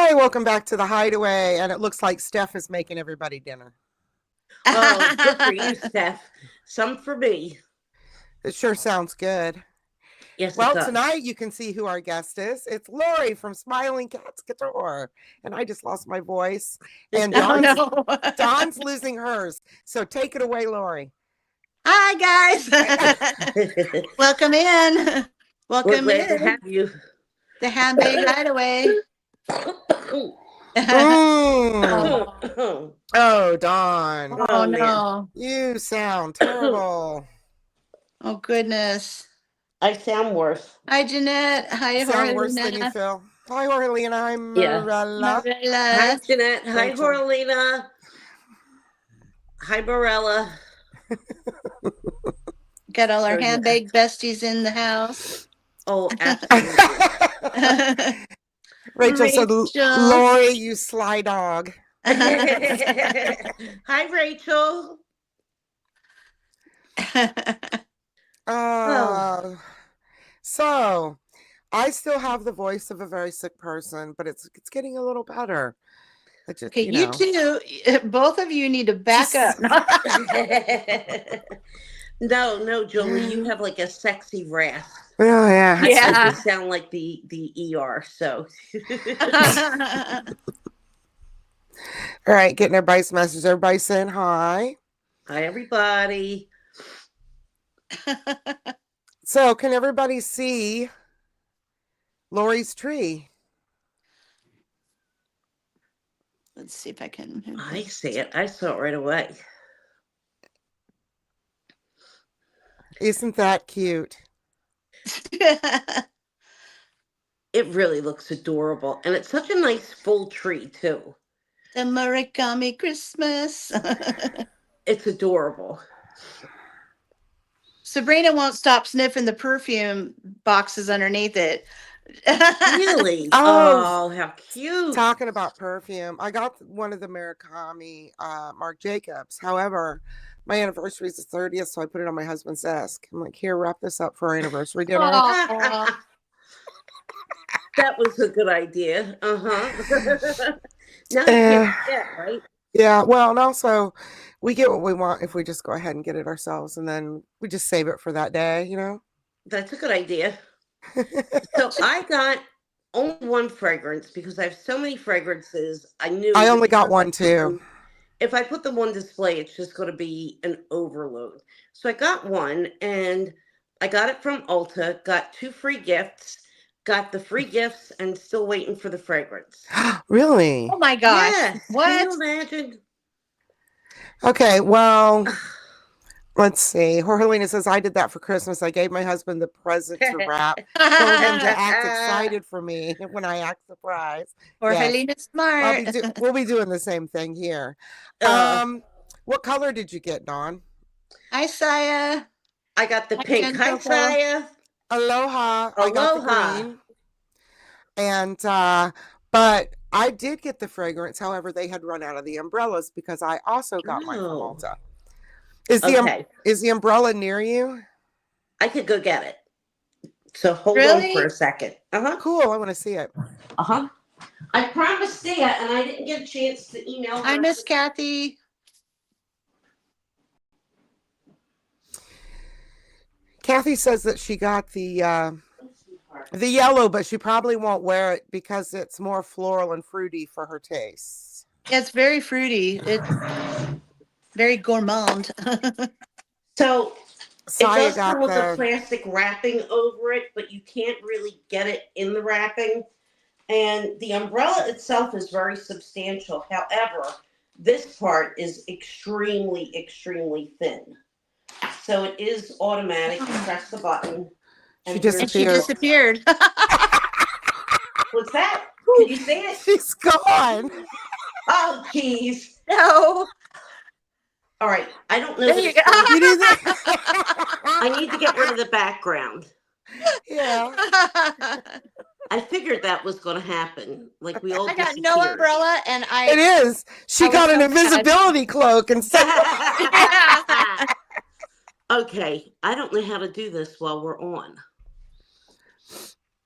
Hi, welcome back to the Hideaway. And it looks like Steph is making everybody dinner. Oh, good for you, Steph. Some for me. It sure sounds good. Yes, it Well, does. tonight you can see who our guest is. It's Lori from Smiling Cats Guitar. And I just lost my voice. And Dawn's losing hers. So take it away, Lori. Hi, guys. Welcome in. We're Welcome glad to in. have you. The Handbag Hideaway. Oh, Dawn. Oh, no. You sound terrible. Oh, goodness. I sound worse. Hi, Jeanette. Hi, You sound worse than you feel. Hi, Orlina. Hi, Marilla. Hi, Jeanette. Hi, Horlina. Hi, Morella. Got all our handbag besties in the house. Oh, absolutely. Rachel said, Lori, you sly dog. Hi, Rachel. So I still have the voice of a very sick person, but it's getting a little better. Just, okay, you two, both of you need to back up. No, Julie, you have like a sexy rasp. Oh, yeah. You sound like the ER, so. All right, getting everybody's message. Everybody saying hi. Hi, everybody. So, can everybody see Lori's tree? Let's see if I can. I see it. I saw it right away. Isn't that cute? It really looks adorable. And it's such a nice full tree, too. The Murakami Christmas. It's adorable. Sabrina won't stop sniffing the perfume boxes underneath it. Really? Oh, how cute. Talking about perfume, I got one of the Murakami Marc Jacobs. However, my anniversary is the 30th, so I put it on my husband's desk. I'm like, here, wrap this up for our anniversary dinner. That was a good idea. Now you can't forget, right? Yeah, well, and also we get what we want if we just go ahead and get it ourselves, and then we just save it for that day, That's a good idea. So I got only one fragrance because I have so many fragrances. I only got one too. If I put them on display, it's just going to be an overload. So I got one, and I got it from Ulta, got 2 free gifts, got the free gifts, and still waiting for the fragrance. Really? Oh my gosh. Yes. What? Can you imagine? Okay, well, let's see. Jorgelina says, I did that for Christmas. I gave my husband the present to wrap. Told him to act excited for me when I act surprised. Jorgelina's smart. We'll be doing the same thing here. What color did you get, Dawn? Hi, Saya. I got the pink. Hi, Saya. Aloha. I got the green. And, but I did get the fragrance. However, they had run out of the umbrellas because I also got mine from Ulta. Is the umbrella near you? I could go get it. So hold on for a second. Cool. I want to see it. I promised Thea, and I didn't get a chance to email her. Hi, Miss Kathy. Kathy says that she got the yellow, but she probably won't wear it because it's more floral and fruity for her taste. Yeah, it's very fruity. It's very gourmand. So it does come with a plastic wrapping over it, but you can't really get it in the wrapping. And the umbrella itself is very substantial. However, this part is extremely, extremely thin. So it is automatic. You press the button. And she disappeared. What's that? Can you see it? She's gone. Oh, geez. No. All right. I don't know. You do that? I need to get rid of the background. Yeah. I figured that was going to happen. Like we all I got no umbrella, and It is. She got an invisibility cloak and stuff. Okay. I don't know how to do this while we're on.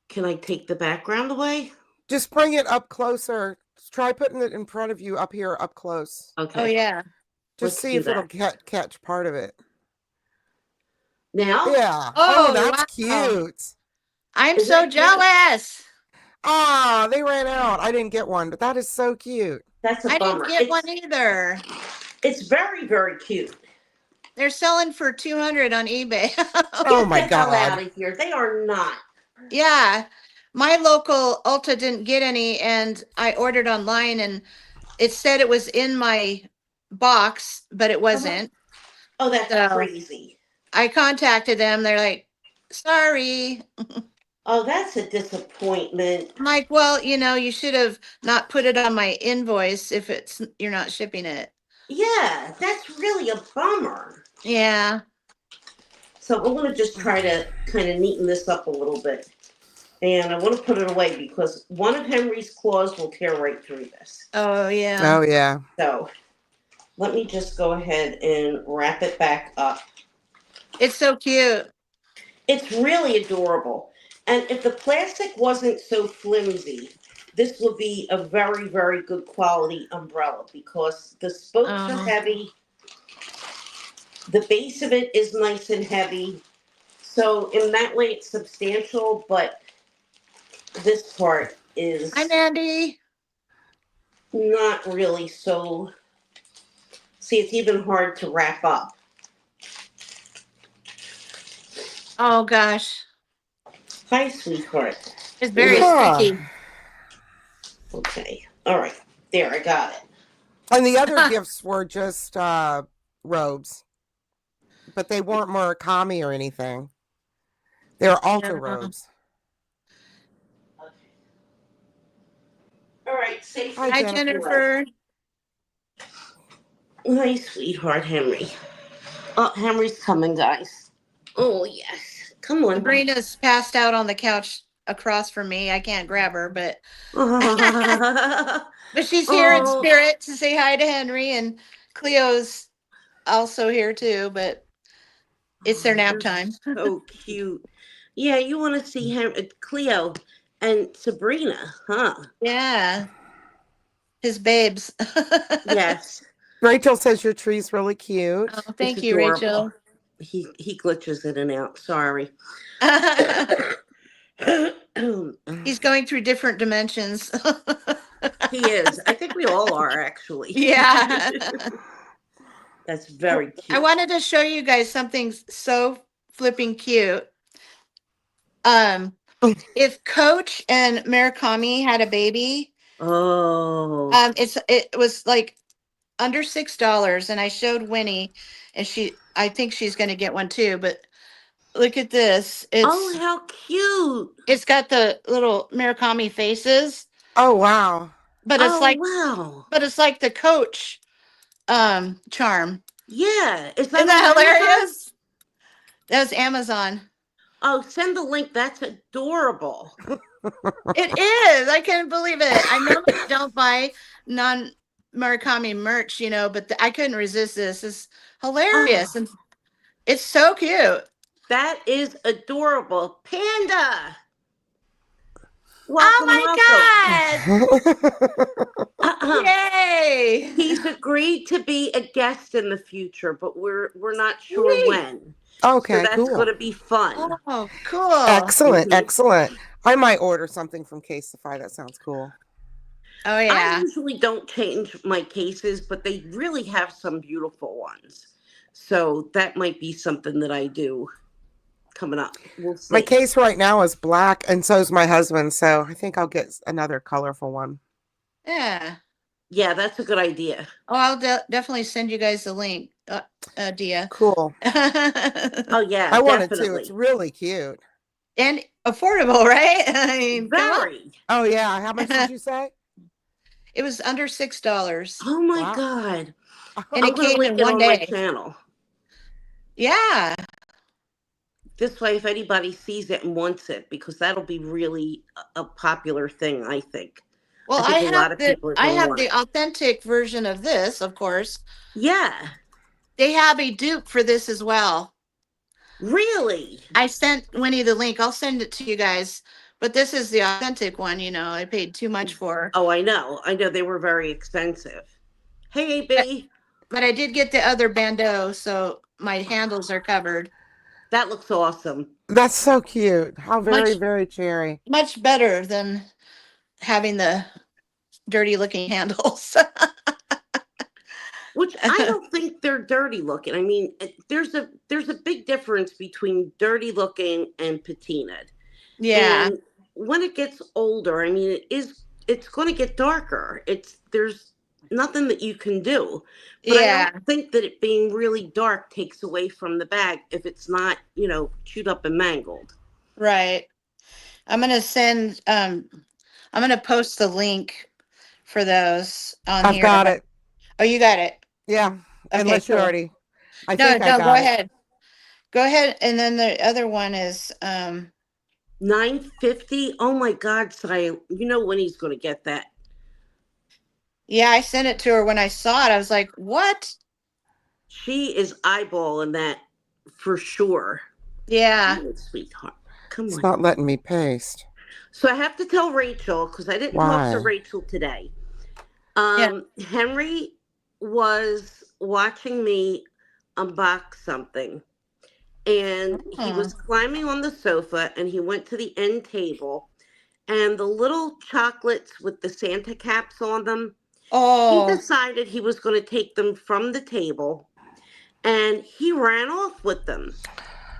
Can I take the background away? Just bring it up closer. Try putting it in front of you up here, up close. Okay. Oh, yeah. Just see if it'll catch part of it. Now? Yeah. Oh, that's wow. cute. I'm Is so that cute? jealous. Ah, they ran out. I didn't get one, but that is so cute. That's a I bummer. didn't get one either. It's very, very cute. They're selling for $200 on eBay. Oh my Get the hell God. out of here. They are not. Yeah. My local Ulta didn't get any, and I ordered online, and it said it was in my box, but it wasn't. Oh, that's So- crazy. I contacted them. They're like, sorry. Oh, that's a disappointment. I'm like, well, you should have not put it on my invoice if you're not shipping it. Yeah, that's really a bummer. Yeah. So I'm going to just try to kind of neaten this up a little bit. And I want to put it away because one of Henry's claws will tear right through this. Oh, yeah. Oh yeah. So let me just go ahead and wrap it back up. It's so cute. It's really adorable. And if the plastic wasn't so flimsy, this would be a very, very good quality umbrella because the spokes are heavy. The base of it is nice and heavy. So in that way, it's substantial, but this part is Hi, Mandy. not really so. See, it's even hard to wrap up. Oh, gosh. Hi, sweetheart. It's very Yeah. sticky. Okay. All right. There, I got it. And the other gifts were just robes, but they weren't Murakami or anything. They were Alta robes. Okay. All right. Safe. Hi, Hi, Jennifer. Jennifer. Hi, sweetheart, Henry. Oh, Henry's coming, guys. Oh, yes. Come on. Sabrina's passed out on the couch across from me. I can't grab her, but she's here in spirit to say hi to Henry, and Cleo's also here too, but it's their nap time. So cute. Yeah, you want to see Cleo and Sabrina, huh? Yeah. His babes. Yes. Rachel says your tree's really cute. Oh, thank It's you, adorable. Rachel. He glitches in and out. Sorry. He's going through different dimensions. He is. I think we all are, actually. Yeah. That's very cute. I wanted to show you guys something so flipping cute. If Coach and Murakami had a baby, Oh. it was like under $6, and I showed Winnie, and I think she's going to get one too. But look at this! Oh, how cute! It's got the little Murakami faces. Oh wow! But it's wow! But it's like the Coach charm. Yeah, isn't that hilarious? That's Amazon. Oh, send the link. That's adorable. It is. I can't believe it. I normally don't buy non-Murakami merch, but I couldn't resist this. It's hilarious. And it's so cute. That is adorable. Panda! Welcome, God! Yay! He's agreed to be a guest in the future, but we're not sure when. Okay, so that's going to be fun. Oh, cool! Excellent, excellent. I might order something from Casetify. That sounds cool. Oh yeah. I usually don't change my cases, but they really have some beautiful ones. So that might be something that I do coming up. We'll see. My case right now is black, and so is my husband. So I think I'll get another colorful one. Yeah. Yeah, that's a good idea. Oh, I'll definitely send you guys the link, Dia. Cool. Oh yeah, I want it too. It's really cute and affordable, right? I mean, very. Oh yeah. How much did you say? It was under $6. Oh my God! And it came in one day. My channel. Yeah. This way, if anybody sees it and wants it, because that'll be really a popular thing, I think. Well, I have the authentic version of this, of course. Yeah. They have a dupe for this as well. Really? I sent Winnie the link. I'll send it to you guys. But this is the authentic one, I paid too much for. Oh, I know. They were very expensive. Hey, AB. But I did get the other bandeau, so my handles are covered. That looks awesome. That's so cute. How very, very cherry. Much better than having the dirty looking handles. Which I don't think they're dirty looking. I mean, there's a big difference between dirty looking and patinaed. Yeah. And when it gets older, I mean, it's going to get darker. There's nothing that you can do. But I don't think that it being really dark takes away from the bag if it's not, chewed up and mangled. Right. I'm going to post the link for those on I've here. got it. Oh, you got it? Yeah. Okay, unless you cool. already. I think I got go it. ahead. Go ahead. And then the other one is $9.50. Oh my God, Saya, you know when he's going to get that. Yeah, I sent it to her when I saw it. I was like, what? She is eyeballing that for sure. Yeah. Oh, sweetheart. Come on. It's not letting me paste. So I have to tell Rachel, because I didn't talk to Rachel today. Henry was watching me unbox something. And he was climbing on the sofa, and he went to the end table. And the little chocolates with the Santa caps on them, he decided he was going to take them from the table. And he ran off with them. So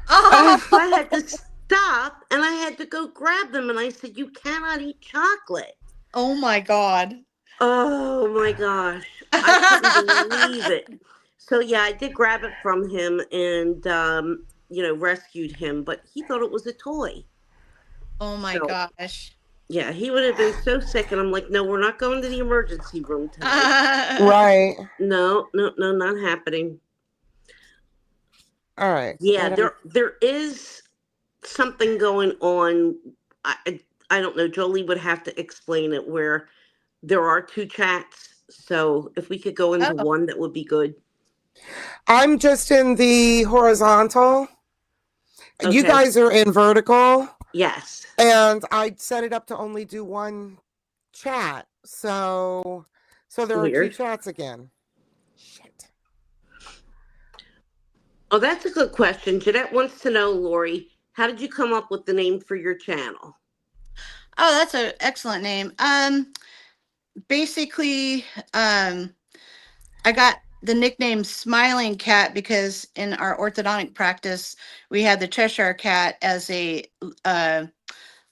I had to stop, and I had to go grab them. And I said, you cannot eat chocolate. Oh, my God. Oh, my gosh. I couldn't believe it. So, yeah, I did grab it from him and, rescued him. But he thought it was a toy. Oh, my gosh. Yeah, he would have been so sick. And I'm like, no, we're not going to the emergency room tonight. Right. No, not happening. All right. Yeah, there is something going on. I don't know. Jolie would have to explain it, where there are two chats. So if we could go into one, that would be good. I'm just in the horizontal. Okay. You guys are in vertical. Yes. And I set it up to only do one chat. So there are two chats again. Shit. Oh, that's a good question. Jeanette wants to know, Lori, how did you come up with the name for your channel? Oh, that's an excellent name. Basically, I got the nickname Smiling Cat because in our orthodontic practice, we had the Cheshire Cat as a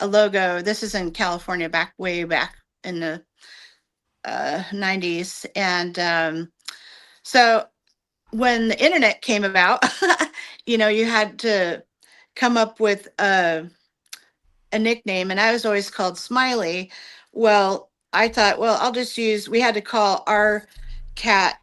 logo. This is in California, way back in the 90s. And so when the internet came about, you had to come up with a nickname, and I was always called Smiley. Well, I thought, I'll just we had to call our cat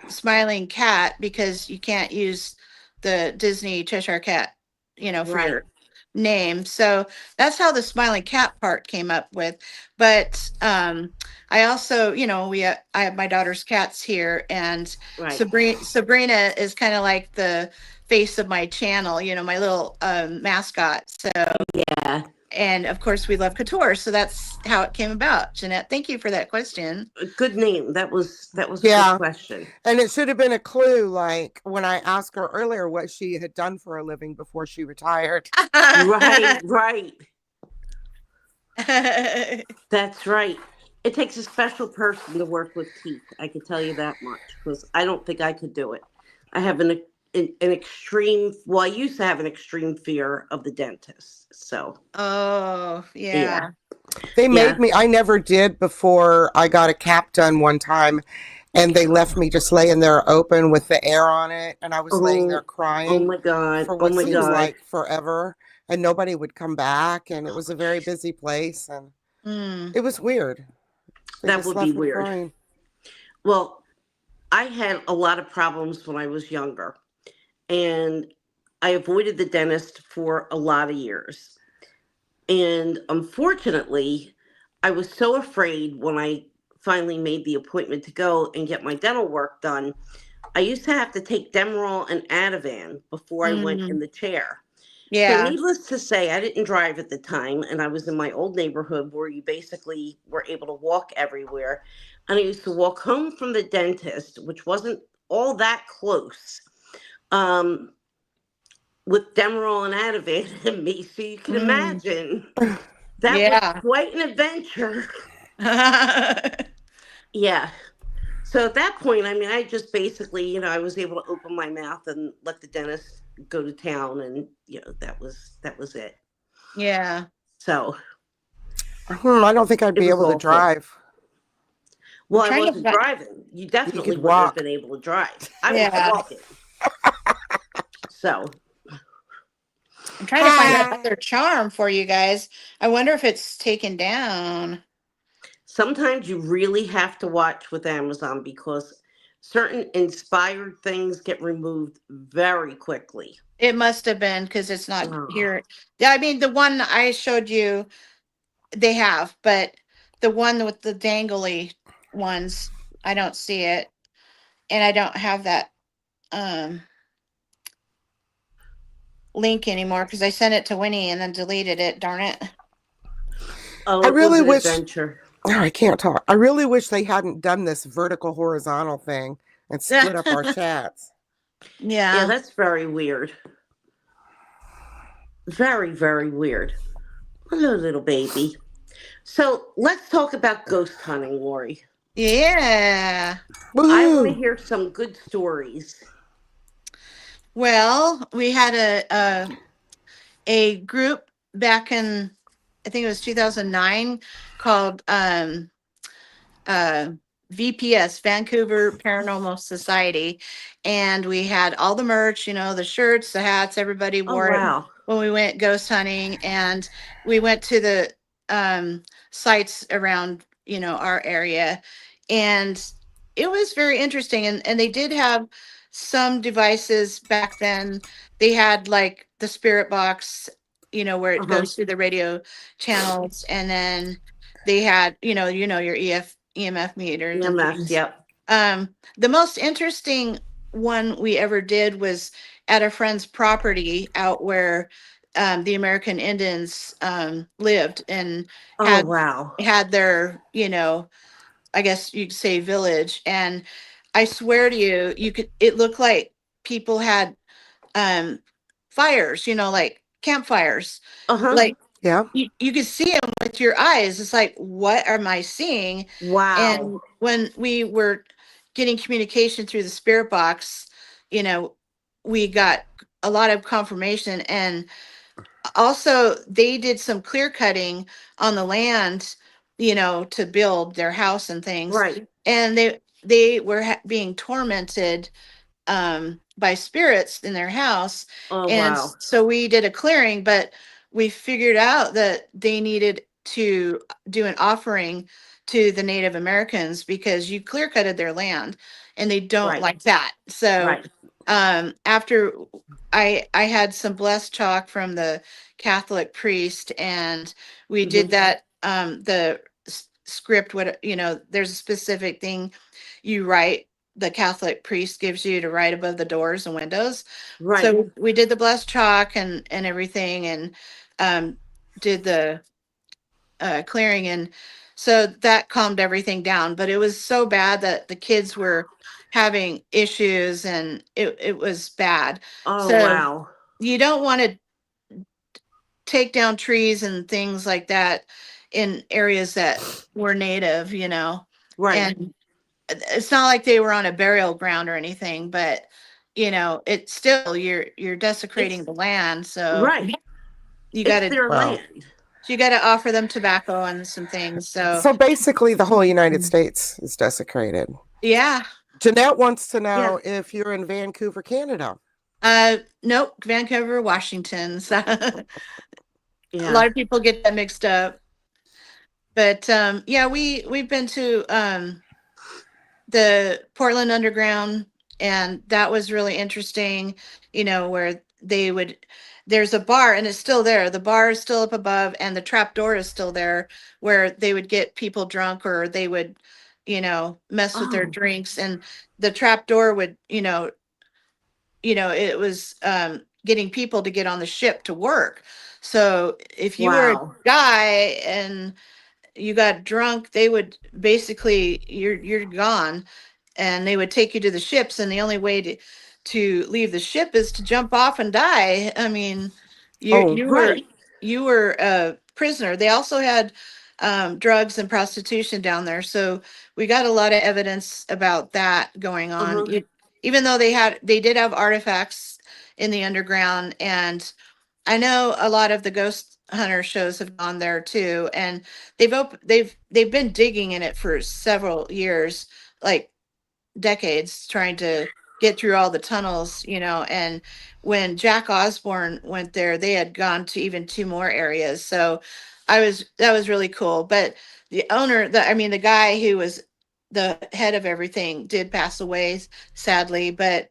Smiling Cat because you can't use the Disney Cheshire Cat, for your name. So that's how the Smiling Cat part came up with. But I also, I have my daughter's cats here, and Sabrina is kind of like the face of my channel, my little mascot. So yeah. And of course we love couture. So that's how it came about. Jeanette, thank you for that question. A good name. That was a good question. And it should have been a clue, like when I asked her earlier what she had done for a living before she retired. Right. That's right. It takes a special person to work with teeth. I can tell you that much, because I don't think I could do it. I have an extreme, I used to have an extreme fear of the dentist. So. Oh, yeah. They made me, I never did before I got a cap done one time, and they left me just laying there open with the air on it. And I was laying there crying. Oh my God. For what seems like forever. And nobody would come back. And it was a very busy place. And it was weird. That would be weird. Crying. Well, I had a lot of problems when I was younger. And I avoided the dentist for a lot of years. And unfortunately, I was so afraid when I finally made the appointment to go and get my dental work done. I used to have to take Demerol and Ativan before I went in the chair. So, Yeah. needless to say, I didn't drive at the time, and I was in my old neighborhood where you basically were able to walk everywhere. And I used to walk home from the dentist, which wasn't all that close, um, with Demerol and Ativan in me. So you can Mm. imagine that was Yeah. quite an adventure. Yeah. So at that point, I mean, I just basically, I was able to open my mouth and let the dentist go to town, and that was it. Yeah. So I don't think I'd it be was able to awful. drive. I'm Well, I trying to wasn't find, driving. You You definitely could wouldn't have walk. been able to drive. I was yeah. walking. So, I'm trying to find Hi. another charm for you guys. I wonder if it's taken down. sometimes you really have to watch with Amazon because certain inspired things get removed very quickly. It must have been because it's not Oh, here. Yeah, I mean, the one I showed you, they have, but the one with the dangly ones, I don't see it. And I don't have that um link anymore because I sent it to Winnie and then deleted it. Darn it. I oh, it was really an wish. adventure. Oh, I can't talk. I really wish they hadn't done this vertical horizontal thing and split up our chats. Yeah, yeah. that's very weird. Very, very weird. Hello, little baby. So let's talk about ghost hunting, Lori. Yeah. I want to Woohoo! hear some good stories. Well, we had a group back in, I think it was 2009, called uh VPS, Vancouver Paranormal Society, and we had all the merch, the shirts, the hats, everybody Oh, wore it wow. when we went ghost hunting, and we went to the sites around, our area, and it was very interesting, and they did have some devices back then. They had like the spirit box, where Uh it huh. goes through the radio channels, and then they had, your EMF meters and EMS, things. yep. The most interesting one we ever did was at a friend's property out where the American Indians lived and Oh, had wow. had their, I guess you'd say village. And I swear to you, it looked like people had um fires, like campfires. Uh huh. Like Yeah. you could see them with your eyes. It's like, what am I seeing? Wow. And when we were getting communication through the spirit box, you know, we got a lot of confirmation. And also, they did some clear cutting on the land, to build their house and things. Right. And they were being tormented by spirits in their house. Oh, And wow. so we did a clearing, but we figured out that they needed to do an offering to the Native Americans because you clear cutted their land and they don't Right. like that. So Right. after I had some blessed chalk from the Catholic priest, and we did Hmm. that the script, what, there's a specific thing you write, the Catholic priest gives you to write above the doors and windows. Right. So we did the blessed chalk and everything, and um, did the clearing, and so that calmed everything down. But it was so bad that the kids were having issues, and it was bad. Oh, So wow. you don't want to take down trees and things like that in areas that were native, Right. and it's not like they were on a burial ground or anything, but it's still, you're desecrating It's the land. So right. you got It's to their Wow. land. offer them tobacco and some things. So So basically, the whole United States is desecrated. yeah. Jeanette wants to Yeah. know if you're in Vancouver, Canada. Nope, Vancouver, Washington. So a Yeah. lot of people get that mixed up. But yeah, we've been to the Portland Underground, and that was really interesting, where there's a bar and it's still there. The bar is still up above and the trap door is still there, where they would get people drunk, or they would, mess with their Oh. drinks, and the trap door would, it was getting people to get on the ship to work. So if you were a Wow. guy and you got drunk, they would basically you're gone, and they would take you to the ships, and the only way to leave the ship is to jump off and die. I mean, you Oh, you were Right. you were a prisoner. They also had drugs and prostitution down there, so we got a lot of evidence about that going on. Uh-huh. Even though they did have artifacts in the underground, and I know a lot of the ghost hunter shows have gone there too, and they've been digging in it for several years, like decades, trying to get through all the tunnels, and when Jack Osborne went there, they had gone to even two more areas. So that was really cool. But the owner, the guy who was the head of everything did pass away, sadly, but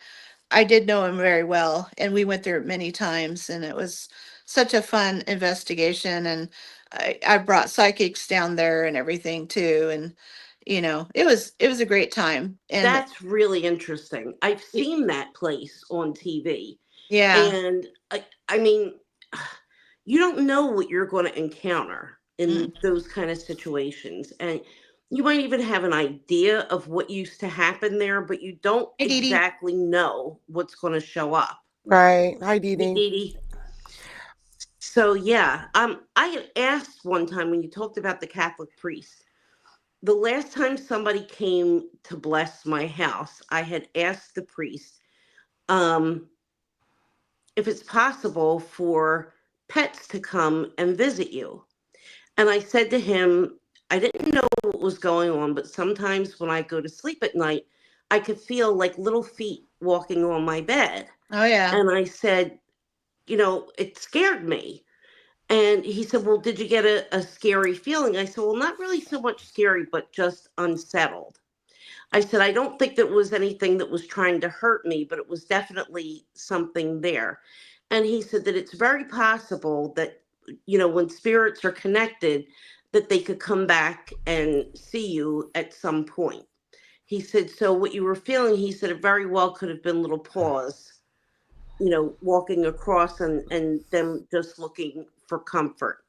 I did know him very well, and we went there many times, and it was such a fun investigation. And I brought psychics down there and everything too, and it was a great time. And That's really interesting. I've y- seen that place on TV. yeah, And I mean, you don't know what you're going to encounter in mm, those kind of situations. And you might even have an idea of what used to happen there, but you don't hey, Dee Dee. exactly know what's going to show up. right. Hi, Dee Hey, Dee. Dee Dee. So yeah, I had asked one time when you talked about the Catholic priest. The last time somebody came to bless my house, I had asked the priest um, if it's possible for pets to come and visit you. And I said to him, I didn't know what was going on, but sometimes when I go to sleep at night, I could feel like little feet walking on my bed. Oh yeah. And I said, it scared me. And he said, well, did you get a scary feeling? I said, well, not really so much scary, but just unsettled. I said, I don't think that was anything that was trying to hurt me, but it was definitely something there. And he said that it's very possible that, when spirits are connected, that they could come back and see you at some point. He said, so what you were feeling, he said, it very well could have been little paws, walking across and them just looking for comfort.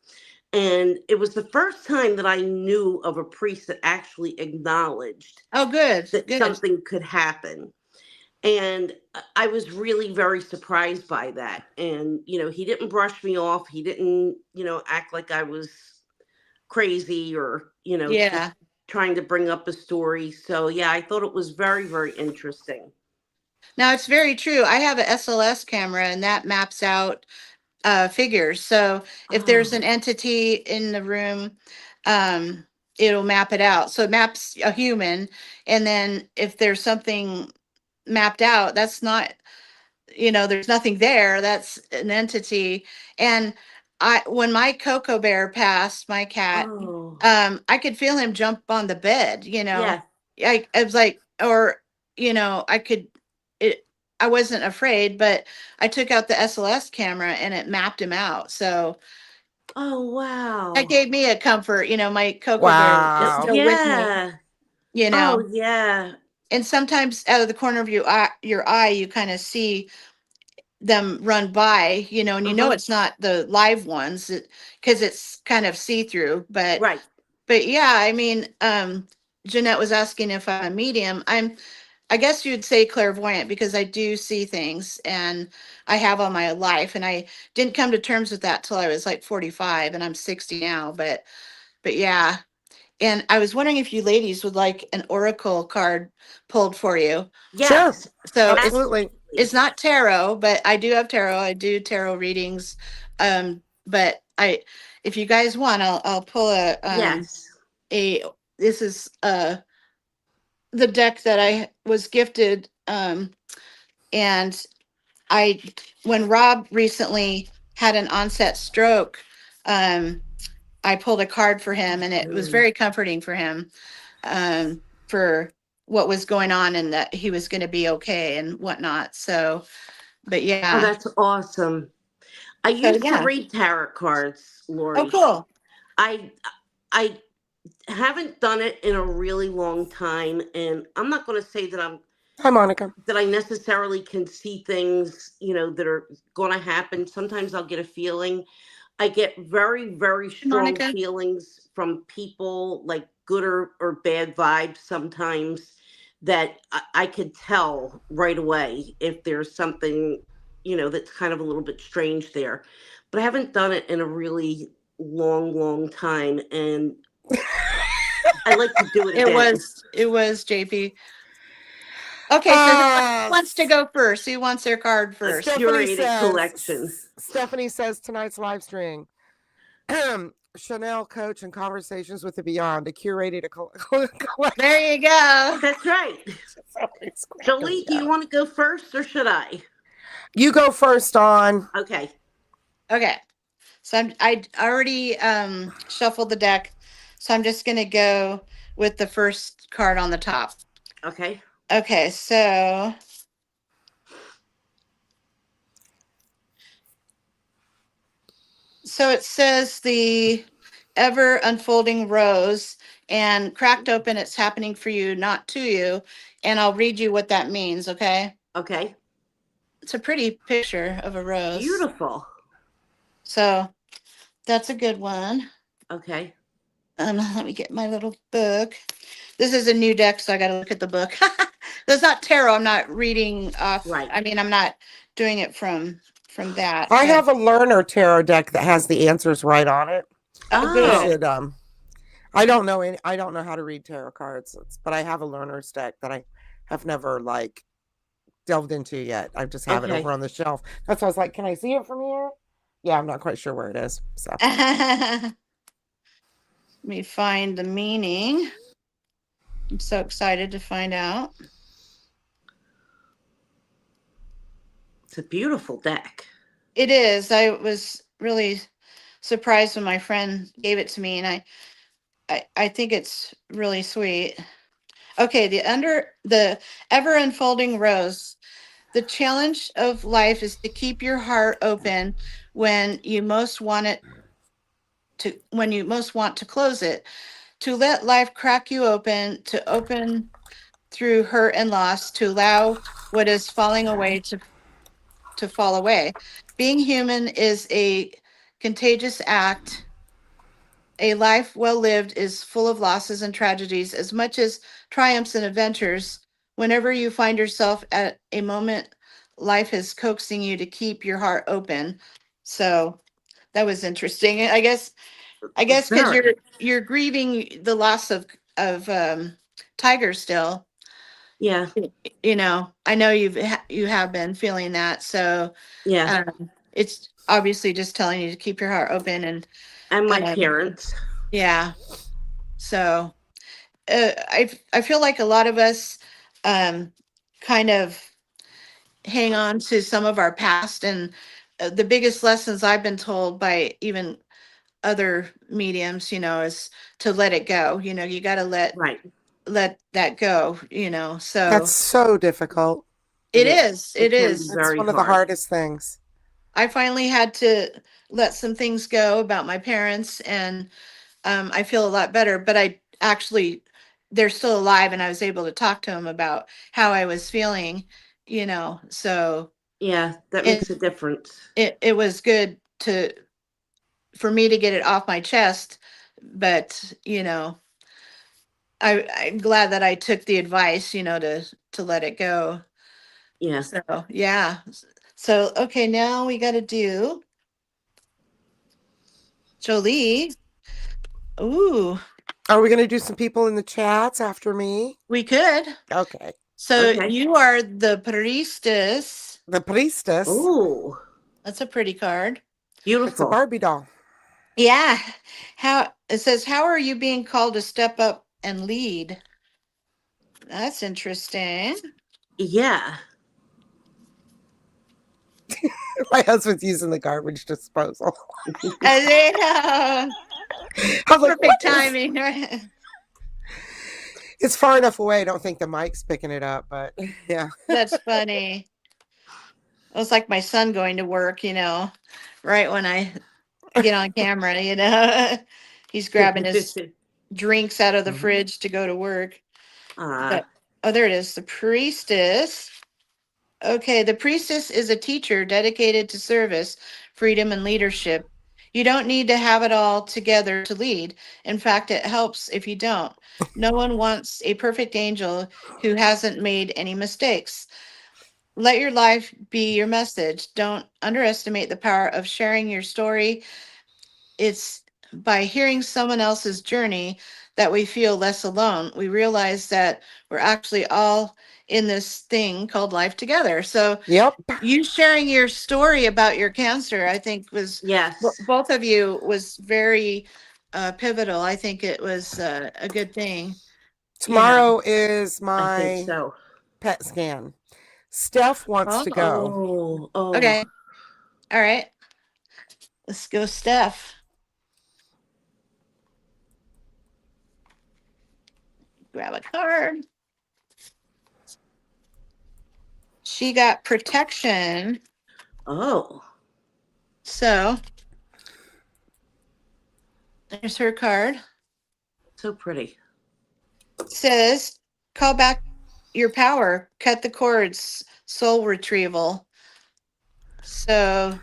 And it was the first time that I knew of a priest that actually acknowledged Oh, good, that good. something could happen. And I was really very surprised by that. And, he didn't brush me off. He didn't, act like I was crazy or, just Yeah. trying to bring up a story. So, yeah, I thought it was very, very interesting. Now it's very true. I have a SLS camera, and that maps out figures. So if there's an Oh, entity in the room, um, it'll map it out. So it maps a human, and then if there's something mapped out, that's not, there's nothing there. That's an entity. And when my Cocoa Bear passed, my cat, oh, I could feel him jump on the bed. yes. I was like, or I could. It. I wasn't afraid, but I took out the SLS camera and it mapped him out. So Oh, that wow. gave me a comfort. My Cocoa Bear is Wow. still with me. Yeah. You Oh, know, yeah. and sometimes out of the corner of your eye, you kind of see them run by, and Uh-huh. it's not the live ones because it's kind of see through. Right. But yeah, Jeanette was asking if I'm a medium. I guess you'd say clairvoyant because I do see things, and I have all my life, and I didn't come to terms with that till I was like 45, and I'm 60 now. But yeah, and I was wondering if you ladies would like an oracle card pulled for you. Sure. Yes. So Absolutely. it's Absolutely. not tarot, but I do have tarot. I do tarot readings. But if you guys want, I'll pull Yes. a this is the deck that I was gifted. And I when Rob recently had an onset stroke, um, I pulled a card for him, and it was Mm. very comforting for him, for what was going on, and that he was going to be okay and whatnot. So, but Oh, yeah. that's awesome. I So used to yeah. read tarot cards, Oh, Lori. cool. I I haven't done it in a really long time, and I'm not going to say that I'm Hi, Monica. that I necessarily can see things, that are going to happen. Sometimes I'll get a feeling. I get very, very strong Monica. feelings from people, like good or bad vibes sometimes, that I could tell right away if there's something, that's kind of a little bit strange there. But I haven't done it in a really long, long time. And I'd like to do it It again. was JP. Okay, so who wants to go first? Who wants their card A first? curated collection. Stephanie says tonight's live stream. Chanel coach and conversations with the beyond, a curated collection. There you go. That's right. Jolie, do you want to go first or should I? You go first on. Okay. So I already shuffled the deck, so I'm just gonna go with the first card on the top. Okay. Okay, so it says the ever unfolding rose, and cracked open, it's happening for you, not to you. And I'll read you what that means, okay? Okay. It's a pretty picture of a rose. Beautiful. So that's a good one. Okay. Let me get my little book. This is a new deck, so I got to look at the book. That's not tarot. I'm not reading off. Right. I mean, I'm not doing it from that. I have a learner tarot deck that has the answers right on it. Oh, good. Should, I don't know how to read tarot cards, but I have a learner's deck that I have never delved into yet. I just have it over on the shelf. That's why I was like, can I see it from here? Yeah, I'm not quite sure where it is. So let me find the meaning. I'm so excited to find out. It's a beautiful deck. It is. I was really surprised when my friend gave it to me, and I think it's really sweet. Okay, the ever unfolding rose. The challenge of life is to keep your heart open when you most want to close it, to let life crack you open, to open through hurt and loss, to allow what is falling away to fall away. Being human is a contagious act. A life well lived is full of losses and tragedies as much as triumphs and adventures. Whenever you find yourself at a moment, life is coaxing you to keep your heart open. So that was interesting. I guess because you're grieving the loss of Tiger still. Yeah. I know you have been feeling that. So yeah, it's obviously just telling you to keep your heart open and my parents. Yeah. So I feel like a lot of us kind of hang on to some of our past, and the biggest lessons I've been told by even other mediums, is to let it go. You got to let that go, so that's so difficult. It is. It's one of the hardest things. I finally had to let some things go about my parents, and I feel a lot better, but they're still alive, and I was able to talk to them about how I was feeling, so yeah, that makes a difference. It was good for me to get it off my chest, but I'm glad that I took the advice, to let it go. Yeah. So yeah. So okay, now we got to do Jolie. Ooh. Are we going to do some people in the chats after me? We could. Okay. So you are the priestess. The priestess. Ooh. That's a pretty card. Beautiful. It's a Barbie doll. Yeah. It says, how are you being called to step up and lead? That's interesting. Yeah. My husband's using the garbage disposal. I perfect timing, right? It's far enough away. I don't think the mic's picking it up, but yeah. That's funny. It was like my son going to work, right when I get on camera, he's grabbing his drinks out of the fridge to go to work. But, Oh, there it is. The priestess. Okay, the priestess is a teacher dedicated to service, freedom, and leadership. You don't need to have it all together to lead. In fact, it helps if you don't. No one wants a perfect angel who hasn't made any mistakes. Let your life be your message. Don't underestimate the power of sharing your story. It's by hearing someone else's journey that we feel less alone. We realize that we're actually all in this thing called life together. So, Yep. you sharing your story about your cancer, I think was Yes. both of you was very pivotal. I think it was a good thing. You know. Tomorrow is I think my so. PET scan. Steph wants to go. Oh. Okay. All right. Let's go, Steph. Grab a card. She got protection. Oh. So there's her card. So pretty. It says, call back your power, cut the cords, soul retrieval. So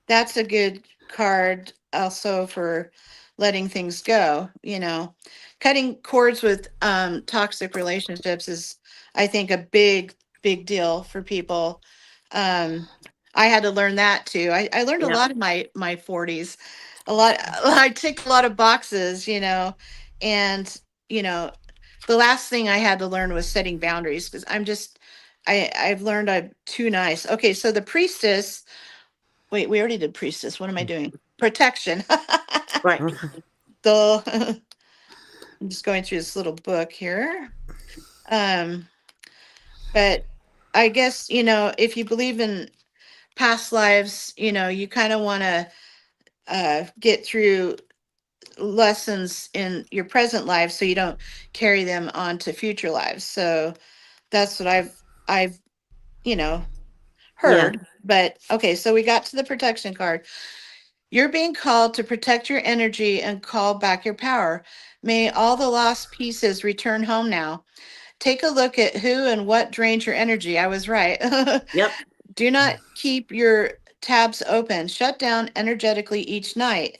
that's a good card also for letting things go. Cutting cords with toxic relationships is, I think, a big deal for people. I had to learn that too. I learned a Yep. lot in my 40s. A lot. I ticked a lot of boxes, and you know the last thing I had to learn was setting boundaries, because I've learned I'm too nice. Okay, so the priestess. Wait, we already did priestess. What am I doing? Protection. Right. So I'm just going through this little book here. Um, but I guess, if you believe in past lives, you kind of want to get through lessons in your present life so you don't carry them on to future lives. So that's what I've, you know, Yeah. heard. But okay, so we got to the protection card. You're being called to protect your energy and call back your power. May all the lost pieces return home now. Take a look at who and what drains your energy. I was right. Yep. Do not keep your tabs open. Shut down energetically each night.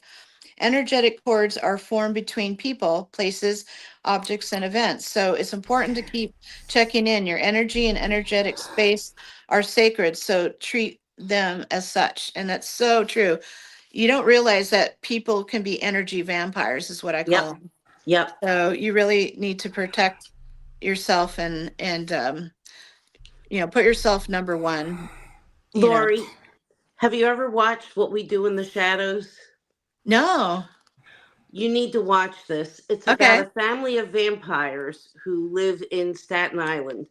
Energetic cords are formed between people, places, objects, and events. So it's important to keep checking in. Your energy and energetic space are sacred, so treat them as such. And that's so true. You don't realize that people can be energy vampires, is what I Yep. call them. Yep. So you really need to protect yourself and put yourself number one. You know, Lori, have you ever watched What We Do in the Shadows? no, You need to watch this. It's about okay. a family of vampires who live in Staten Island.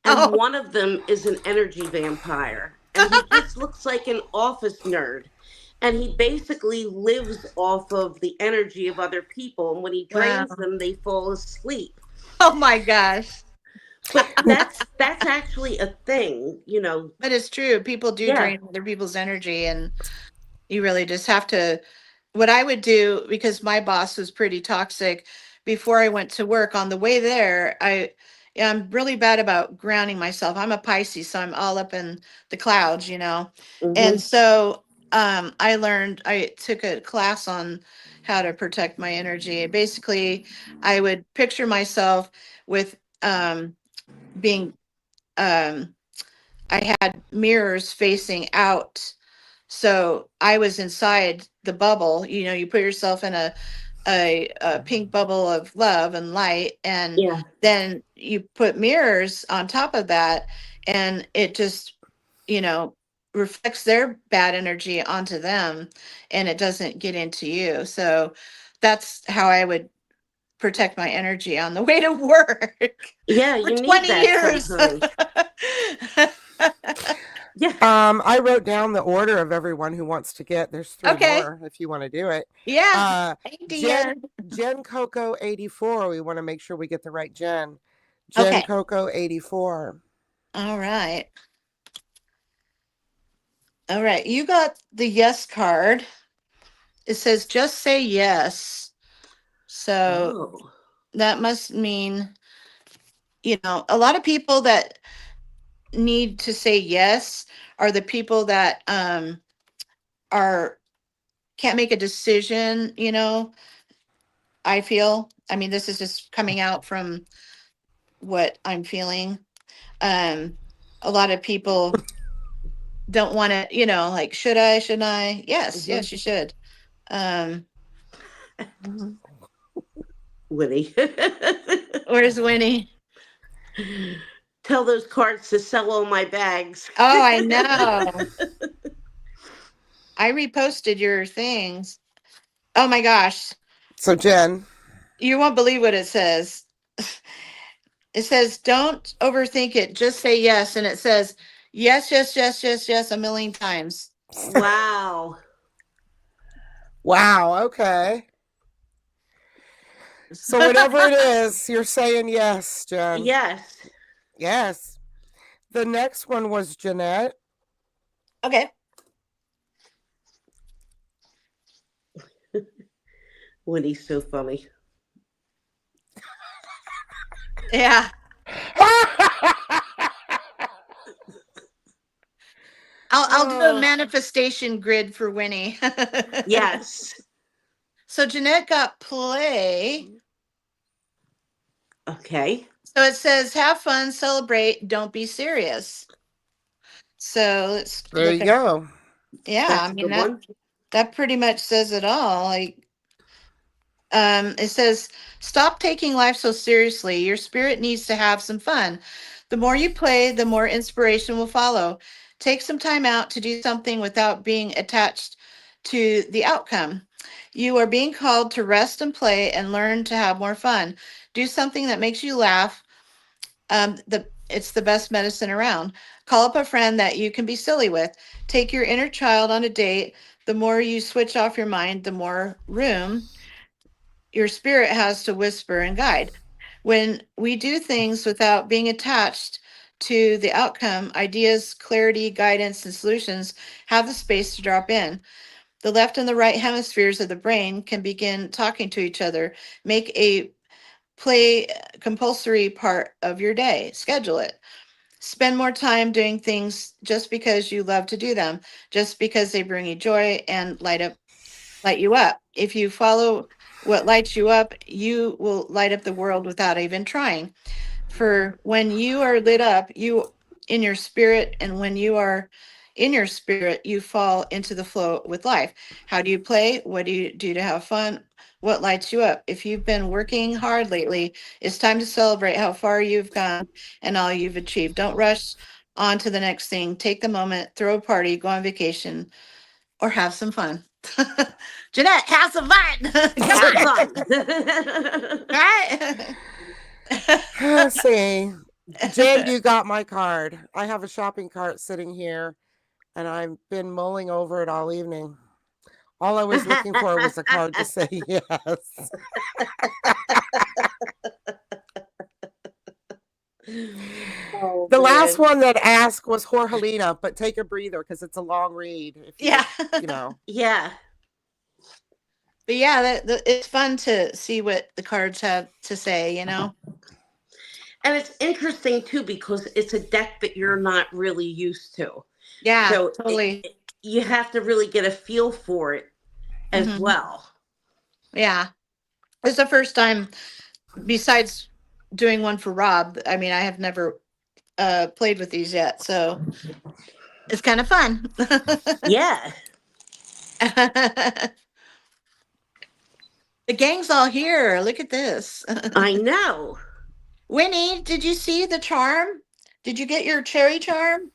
And Oh, one of them is an energy vampire. And he just looks like an office nerd. And he basically lives off of the energy of other people. And when he wow. drains them, they fall asleep. Oh my gosh. But that's actually a thing, But it's true. People do Yeah. drain other people's energy, and you really just have to. What I would do, because my boss was pretty toxic, before I went to work on the way there, I'm really bad about grounding myself. I'm a Pisces, so I'm all up in the clouds. Hmm. And so I took a class on how to protect my energy. Basically, I would picture myself with being um I had mirrors facing out. So I was inside the bubble. You put yourself in a pink bubble of love and light, and Yeah. then you put mirrors on top of that, and it just, you know, reflects their bad energy onto them, and it doesn't get into you. So that's how I would protect my energy on the way to work Yeah, for you need 20 that years. sometimes. Yeah. I wrote down the order of everyone who wants to get. There's three Okay. more if you want to do it. Yeah. Jen Idea. Jen Coco 84. We want to make sure we get the right Jen. Jen Okay. Coco 84. All right. All right. You got the yes card. It says just say yes. So Oh. that must mean a lot of people that need to say yes are the people that are can't make a decision, I feel. I mean, this is just coming out from what I'm feeling. A lot of people don't want to, like, should I, shouldn't I? Yes, yes, you should. Winnie. Where's Winnie? Tell those cards to sell all my bags. Oh, I know. I reposted your things. Oh my gosh. So Jen, You won't believe what it says. It says, don't overthink it. Just say yes. And it says, yes, yes, yes, yes, yes, a million times. Wow. Wow. Okay. So whatever it is, you're saying yes, Jen. Yes. Yes. The next one was Jeanette. Okay. Winnie's so funny. Yeah. I'll do a manifestation grid for Winnie. Yes. So Jeanette got play. Okay. So it says, have fun, celebrate, don't be serious. So let's there you go. Yeah, That's I mean one. that pretty much says it all. Like, it says, stop taking life so seriously. Your spirit needs to have some fun. The more you play, the more inspiration will follow. Take some time out to do something without being attached to the outcome. You are being called to rest and play and learn to have more fun. Do something that makes you laugh. It's the best medicine around. Call up a friend that you can be silly with. Take your inner child on a date. The more you switch off your mind, the more room your spirit has to whisper and guide. When we do things without being attached to the outcome, ideas, clarity, guidance, and solutions have the space to drop in. The left and the right hemispheres of the brain can begin talking to each other. Make a play compulsory part of your day. Schedule it. Spend more time doing things just because you love to do them, just because they bring you joy and light you up. If you follow what lights you up, you will light up the world without even trying. For when you are lit up, you in your spirit, and when you are in your spirit, you fall into the flow with life. How do you play? What do you do to have fun? What lights you up? If you've been working hard lately, it's time to celebrate how far you've gone and all you've achieved. Don't rush on to the next thing. Take the moment, throw a party, go on vacation, or have some fun. Jeanette, have some fun. Have fun. Right? Let's see. Jen, you got my card. I have a shopping cart sitting here, and I've been mulling over it all evening. All I was looking for was a card to say yes. The last one that asked was Jorgelina, but take a breather because it's a long read. Yeah. Yeah. But yeah, it's fun to see what the cards have to say, And it's interesting too because it's a deck that you're not really used to. Yeah, so totally. You have to really get a feel for it as well. Yeah. It's the first time, besides doing one for Rob. I mean, I have never played with these yet, so it's kind of fun. Yeah. The gang's all here. Look at this. I know. Winnie, did you see the charm? Did you get your cherry charm?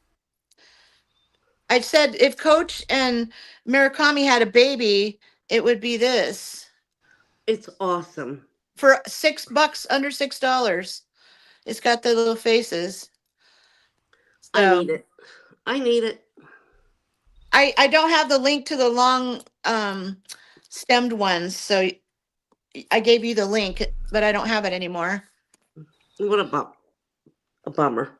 I said if Coach and Murakami had a baby, it would be this. It's awesome. For $6, under $6. It's got the little faces. So, I need it. I need it. I don't have the link to the long stemmed ones, so I gave you the link, but I don't have it anymore. What a bummer.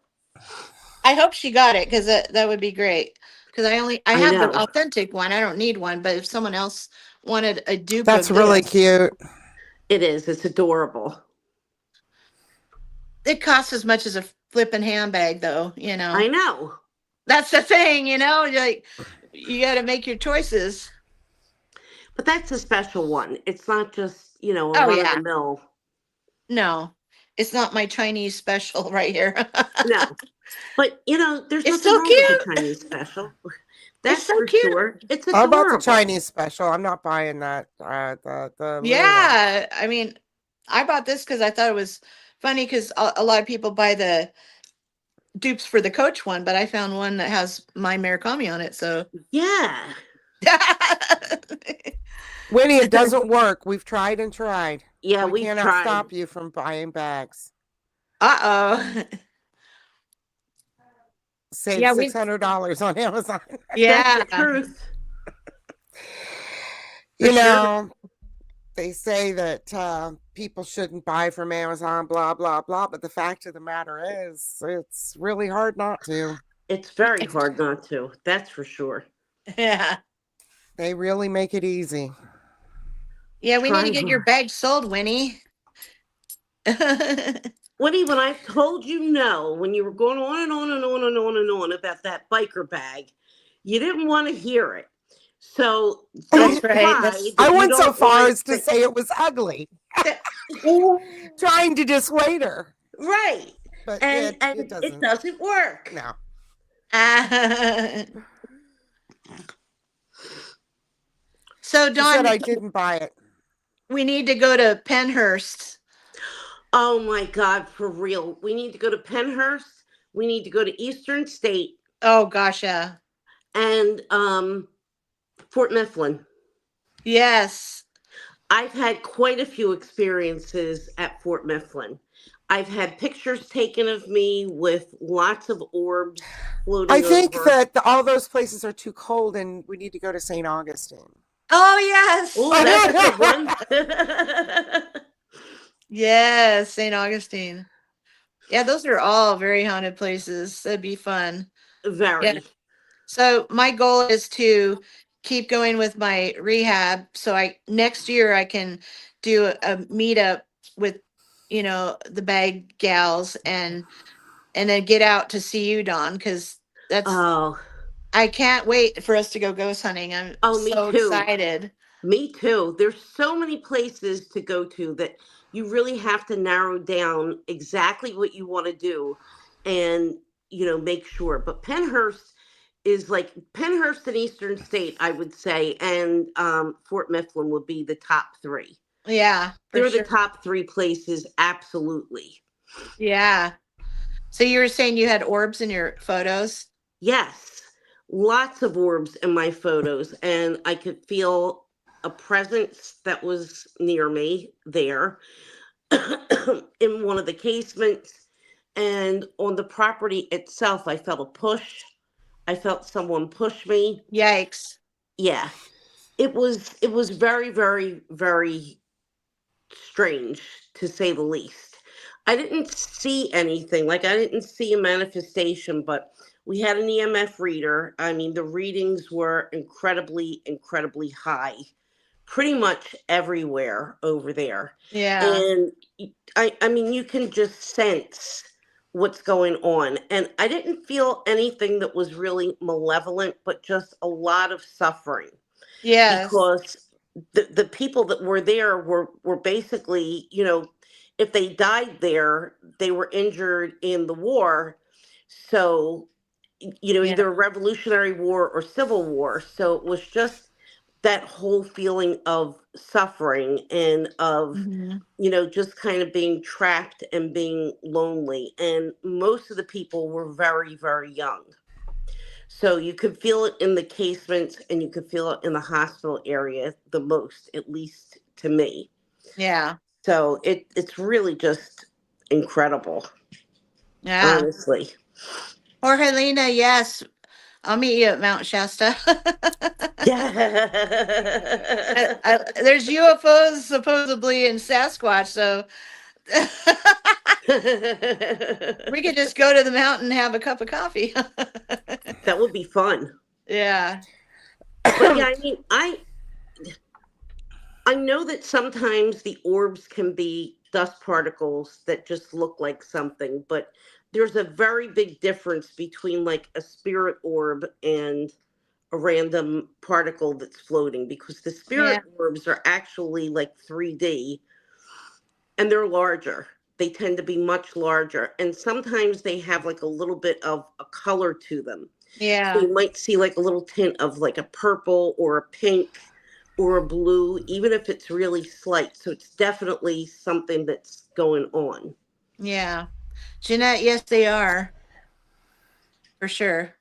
I hope she got it because that would be great. Because I have the authentic one. I don't need one, but if someone else wanted a dupe, that's really cute. It is. It's adorable. It costs as much as a flipping handbag, though. I know. That's the thing. Like you got to make your choices. But that's a special one. It's not just, a Oh run of yeah. the mill. No, it's not my Chinese special right here. No. But, there's It's nothing so wrong with the cute. Chinese special. It's That's so for cute. sure. It's How about the adorable. Chinese special? I'm not buying that. The little one. Yeah, I mean, I bought this because I thought it was funny because a lot of people buy the dupes for the Coach one, but I found one that has my Murakami on it. So Yeah. Winnie, it doesn't work. We've tried and tried. Yeah, We we've cannot tried. stop you from buying bags. Uh-oh. Save Yeah, $600 on Amazon. Yeah. That's the truth. You For sure. know, they say that people shouldn't buy from Amazon, blah, blah, blah. But the fact of the matter is, it's really hard not to. It's very hard not to. That's for sure. Yeah. They really make it easy. Yeah, we need to get your hard. bag sold, Winnie. Winnie, when I've told you no, when you were going on and on and on and on and on about that biker bag, you didn't want to hear it. So That's don't right. cry. I that you went so don't far want as to say it was ugly, that- trying to dissuade her. right. But And it doesn't work. No. So, She Dawn, said I didn't buy it. we need to go to Penhurst. Oh my God, for real. We need to go to Penhurst. We need to go to Eastern State. Oh gosh, yeah. And Fort Mifflin. Yes. I've had quite a few experiences at Fort Mifflin. I've had pictures taken of me with lots of orbs floating I think over. that all those places are too cold and we need to go to St. Augustine. Oh, yes. Oh, that's a good one. Yes, St. Augustine. Yeah, those are all very haunted places. That'd be fun. Very. Yeah. So my goal is to keep going with my rehab. So next year I can do a meetup with, the bag gals and then get out to see you, Dawn, because I can't wait for us to go ghost hunting. I'm me so too. excited. Me too. There's so many places to go to that you really have to narrow down exactly what you want to do and, make sure. But Penhurst is like Penhurst and Eastern State, I would say, and Fort Mifflin would be the top three. Yeah. They're the top three places, absolutely. Yeah. So you were saying you had orbs in your photos? Yes. Lots of orbs in my photos, and I could feel a presence that was near me there in one of the casements, and on the property itself I felt a push. I felt someone push me. Yikes. Yeah. It was very, very, very strange, to say the least. I didn't see anything, like I didn't see a manifestation, but we had an EMF reader. I mean, the readings were incredibly, incredibly high, pretty much everywhere over there. Yeah. And I mean, you can just sense what's going on. And I didn't feel anything that was really malevolent, but just a lot of suffering. Yes. Because the people that were there were basically, if they died there, they were injured in the war. So, either a Revolutionary War or Civil War. So it was just that whole feeling of suffering and of, just kind of being trapped and being lonely. And most of the people were very, very young. So you could feel it in the casements and you could feel it in the hospital area the most, at least to me. Yeah. So it's really just incredible. Yeah. Honestly. Or Helena, yes. I'll meet you at Mount Shasta. Yeah. There's UFOs supposedly in Sasquatch, so we could just go to the mountain and have a cup of coffee. That would be fun. Yeah. But yeah, I mean, I know that sometimes the orbs can be dust particles that just look like something, but there's a very big difference between like a spirit orb and a random particle that's floating, because the spirit Yeah. orbs are actually like 3D and they're larger. They tend to be much larger, and sometimes they have like a little bit of a color to them. So Yeah. you might see like a little tint of like a purple or a pink or a blue, even if it's really slight. So it's definitely something that's going on. Yeah. Jeanette, yes, they are. For sure.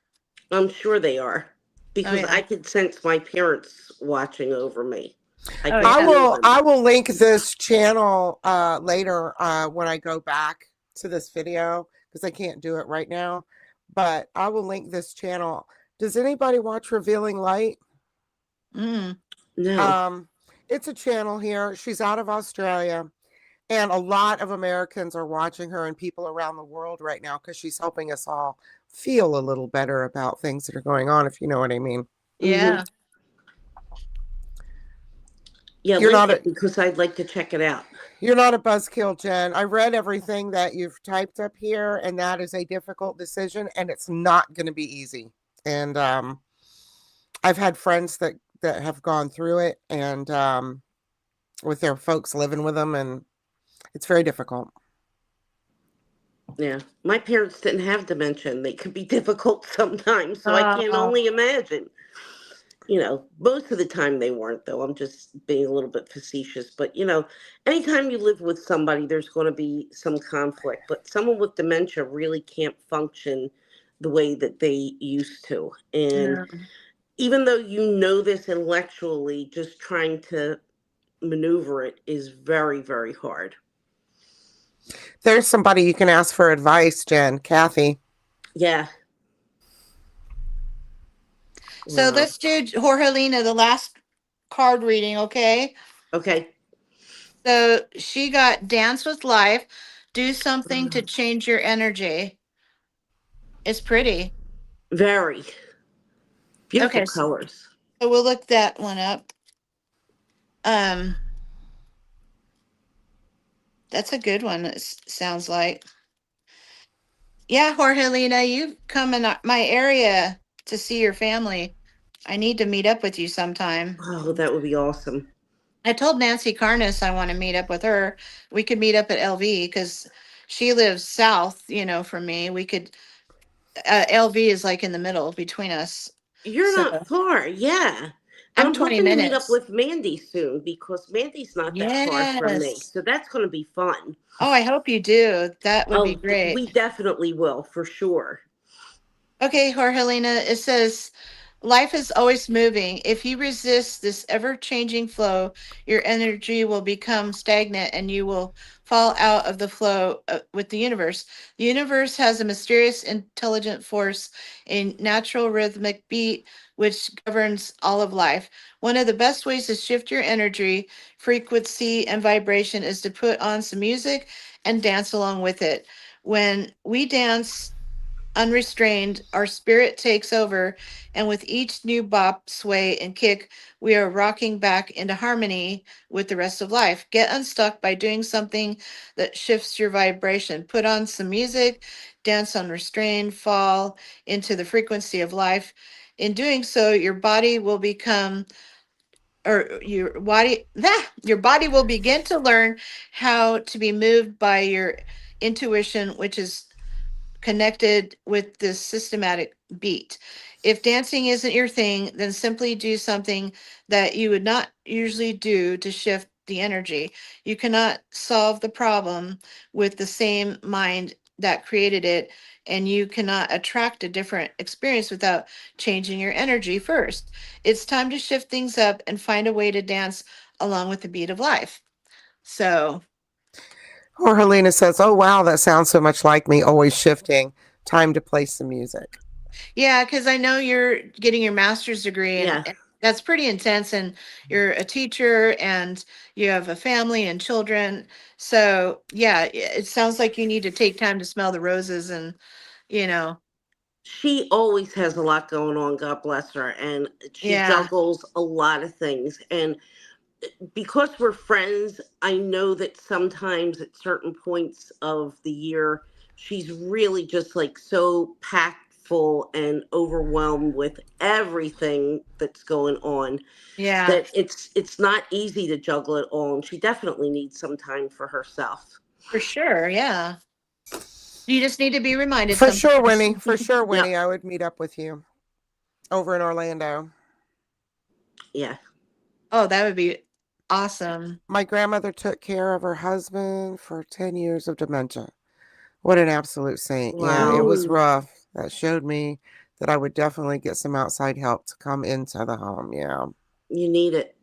I'm sure they are, Oh, because I yeah. could sense my parents watching over me. I Oh, could I yeah. feel will them. I will link this channel later when I go back to this video because I can't do it right now. But I will link this channel. Does anybody watch Revealing Light? Mm. No. Um, it's a channel here. She's out of Australia, and a lot of Americans are watching her and people around the world right now because she's helping us all feel a little better about things that are going on, if you know what I mean. Hmm. Yeah. Yeah, You're link not a it because I'd like to check it out. you're not a buzzkill, Jen. I read everything that you've typed up here, and that is a difficult decision, and it's not going to be easy. And I've had friends that have gone through it, and with their folks living with them, and it's very difficult. Yeah. My parents didn't have dementia, and they could be difficult sometimes, so I can Oh, only imagine. Most of the time they weren't, though. I'm just being a little bit facetious. But, anytime you live with somebody, there's going to be some conflict. But someone with dementia really can't function the way that they used to. And no. even though you know this intellectually, just trying to maneuver it is very, very hard. There's somebody you can ask for advice, Jen. Kathy. Yeah. So Wow. let's do Jorgelina, the last card reading, okay? Okay. So she got Dance with Life, do something to change your energy. It's pretty. Very beautiful Okay, so colors. we'll look that one up. Um, that's a good one, sounds like. Yeah, Jorgelina, you come in my area to see your family. I need to meet up with you sometime. Oh, that would be awesome. I told Nancy Carness I want to meet up with her. We could meet up at LV because she lives south, from me. We could, LV is like in the middle between us. You're So not far. Yeah. And I'm I'm 20 hoping to meet up minutes. with Mandy soon because Mandy's not that far from me. Yes. So that's going to be fun. Oh, I hope you do. That would be Oh, great. we definitely will for sure. Okay, Jorgelina, it says life is always moving. If you resist this ever changing flow, your energy will become stagnant and you will fall out of the flow with the universe. The universe has a mysterious, intelligent force, a natural rhythmic beat which governs all of life. One of the best ways to shift your energy, frequency, and vibration is to put on some music and dance along with it. When we dance, unrestrained, our spirit takes over, and with each new bop, sway, and kick, we are rocking back into harmony with the rest of life. Get unstuck by doing something that shifts your vibration. Put on some music, dance unrestrained, fall into the frequency of life. In doing so, your body will become or your body will begin to learn how to be moved by your intuition, which is connected with this systematic beat. If dancing isn't your thing, then simply do something that you would not usually do to shift the energy. You cannot solve the problem with the same mind that created it, and you cannot attract a different experience without changing your energy first. It's time to shift things up and find a way to dance along with the beat of life. So, Or Helena says, "Oh wow, that sounds so much like me. Always shifting. Time to play some music." yeah, because I know you're getting your master's degree, and Yeah. that's pretty intense. And you're a teacher, and you have a family and children. So yeah, it sounds like you need to take time to smell the roses, and you know, She always has a lot going on, God bless her. And she yeah, juggles a lot of things. And because we're friends, I know that sometimes at certain points of the year, she's really just like so packed full and overwhelmed with everything that's going on Yeah, that it's not easy to juggle it all, and she definitely needs some time for herself. for sure. Yeah. You just need to be reminded For sure, sometimes. Winnie. For sure, Yeah, Winnie. I would meet up with you over in Orlando. yeah. Oh, that would be awesome. My grandmother took care of her husband for 10 years of dementia. What an absolute saint. Yeah, it Wow. was rough. That showed me that I would definitely get some outside help to come into the home. Yeah. You need it.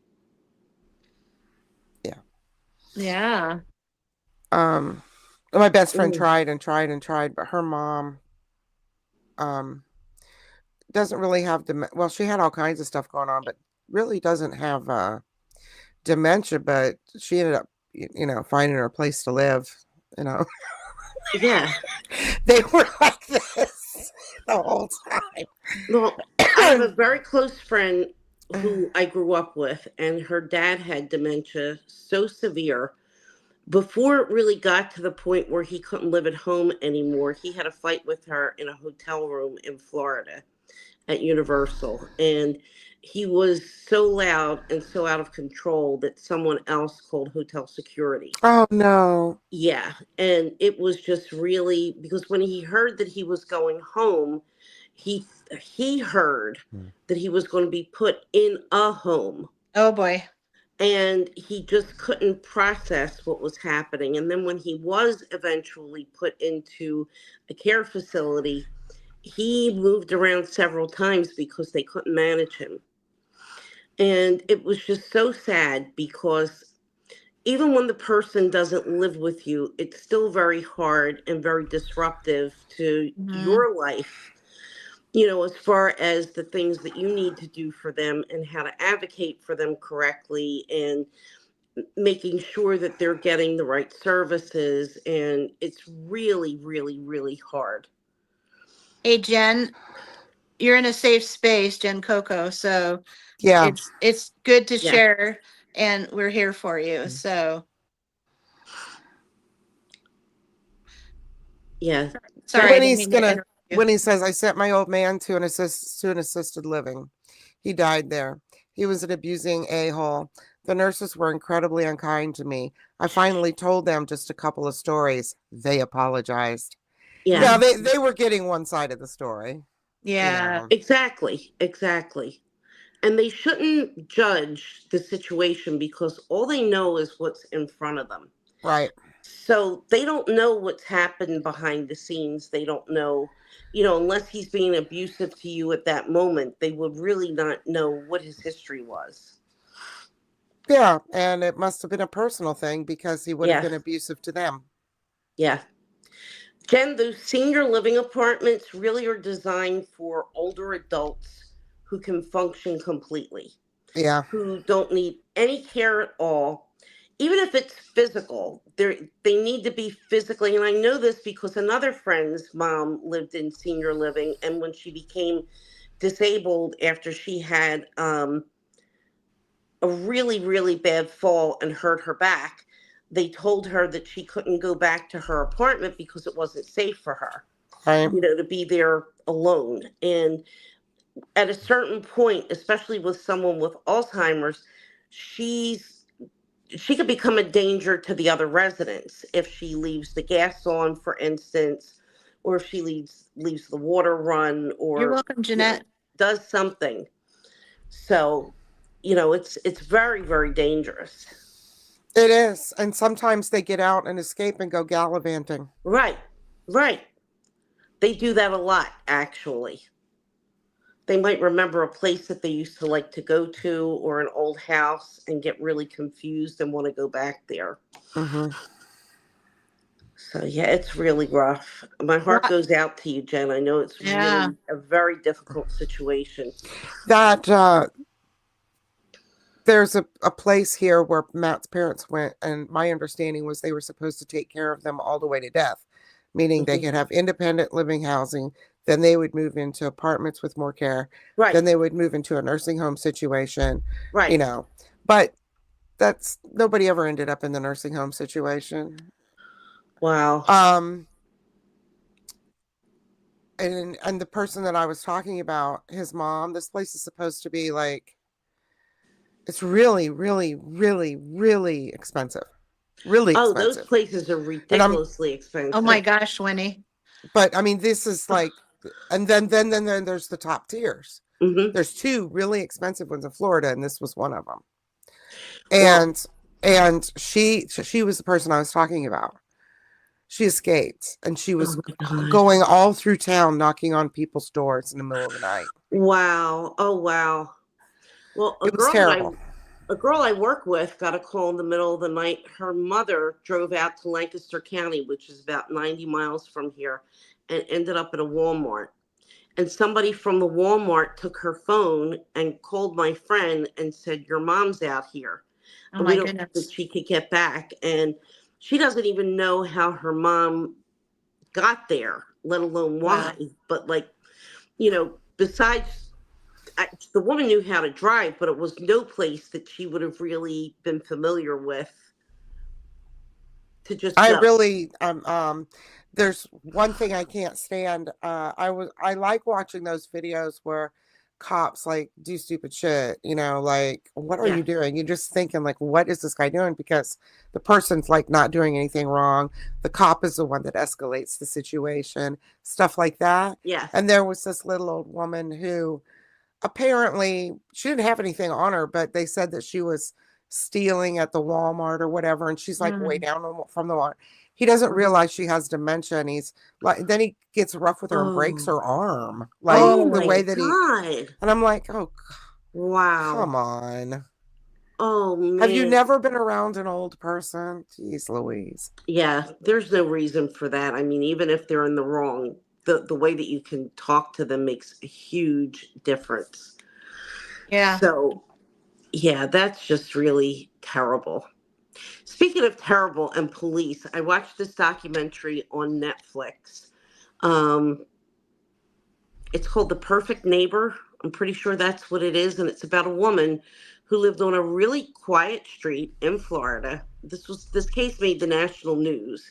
Yeah. Yeah. My best friend Mm. tried and tried and tried, but her mom um doesn't really have well, she had all kinds of stuff going on, but really doesn't have dementia, but she ended up finding her a place to live, you know. Yeah. They were like this the whole time. Well, I have a very close friend who I grew up with, and her dad had dementia so severe. Before it really got to the point where he couldn't live at home anymore, he had a fight with her in a hotel room in Florida at Universal. And he was so loud and so out of control that someone else called hotel security. Oh no. Yeah. And it was just really because when he heard that he was going home, he he heard that he was going to be put in a home, Oh boy. and he just couldn't process what was happening. And then when he was eventually put into a care facility, he moved around several times because they couldn't manage him. And it was just so sad because even when the person doesn't live with you, it's still very hard and very disruptive to Hmm. your life, as far as the things that you need to do for them and how to advocate for them correctly and making sure that they're getting the right services. And it's really, really, really hard. Hey, Jen, you're in a safe space, Jen Coco. So Yeah. it's good to Yeah. share, and we're here for you. So Yeah. sorry, I That, didn't mean to interrupt you. When he says I sent my old man to an assisted living. He died there. He was an abusing a-hole. The nurses were incredibly unkind to me. I finally told them just a couple of stories. They apologized. yeah. Yeah, they were getting one side of the story. Yeah. Exactly. Exactly. And they shouldn't judge the situation because all they know is what's in front of them. Right. So they don't know what's happened behind the scenes. They don't know, unless he's being abusive to you at that moment, they would really not know what his history was. Yeah, and it must have been a personal thing because he would have Yeah. been abusive to them. Yeah. Jen, those senior living apartments really are designed for older adults who can function completely, Yeah. who don't need any care at all. Even if it's physical, they need to be physically. And I know this because another friend's mom lived in senior living, and when she became disabled after she had a really, really bad fall and hurt her back, they told her that she couldn't go back to her apartment because it wasn't safe for her, Right. to be there alone. And at a certain point, especially with someone with Alzheimer's, she could become a danger to the other residents if she leaves the gas on, for instance, or if she leaves the water run, You're or welcome, Jeanette. does something. So, it's very, very dangerous. It is. And sometimes they get out and escape and go gallivanting. Right, right. They do that a lot, actually. They might remember a place that they used to like to go to or an old house and get really confused and want to go back there. Mm-hmm. So, yeah, it's really rough. My heart What? goes out to you, Jen. I know it's Yeah. really a very difficult situation. That there's a place here where Matt's parents went, and my understanding was they were supposed to take care of them all the way to death, meaning they Mhm. could have independent living housing. Then they would move into apartments with more care. Right, Then they would move into a nursing home situation, right. But that's nobody ever ended up in the nursing home situation. Wow. And the person that I was talking about, his mom, this place is supposed to be like, it's really, really, really, really expensive. Really Oh, those expensive. places are And I'm, ridiculously expensive. Oh my gosh, Winnie. but I mean, this is like, and then there's the top tiers. Mm-hmm. There's 2 really expensive ones in Florida, and this was one of them. Well, And she was the person I was talking about. She escaped, and she was oh my God. going all through town knocking on people's doors in the middle of the night. Wow. Oh wow. Well, It was terrible. a girl I work with got a call in the middle of the night. Her mother drove out to Lancaster County, which is about 90 miles from here, and ended up at a Walmart. And somebody from the Walmart took her phone and called my friend and said, "Your mom's out here. Oh And we my don't think that goodness. she could get back." And she doesn't even know how her mom got there, let alone why. Wow. But like, besides, the woman knew how to drive, but it was no place that she would have really been familiar with to just I go. really there's one thing I can't stand. I like watching those videos where cops like do stupid shit, like what are Yeah. you doing? You're just thinking like what is this guy doing? Because the person's like not doing anything wrong. The cop is the one that escalates the situation, stuff like that. Yeah. And there was this little old woman who apparently she didn't have anything on her, but they said that she was stealing at the Walmart or whatever, and she's like way down from the Walmart. He doesn't realize she has dementia, and he's like, then he gets rough with her and breaks Oh. her arm, like Oh the my way that God. and I'm like, oh, Wow. come on. Oh man. Have you never been around an old person? Jeez Louise. Yeah, there's no reason for that. I mean, even if they're in the wrong, the way that you can talk to them makes a huge difference. Yeah. So, yeah, that's just really terrible. Speaking of terrible and police, I watched this documentary on Netflix. Um, it's called The Perfect Neighbor. I'm pretty sure that's what it is, and it's about a woman who lived on a really quiet street in Florida. This case made the national news,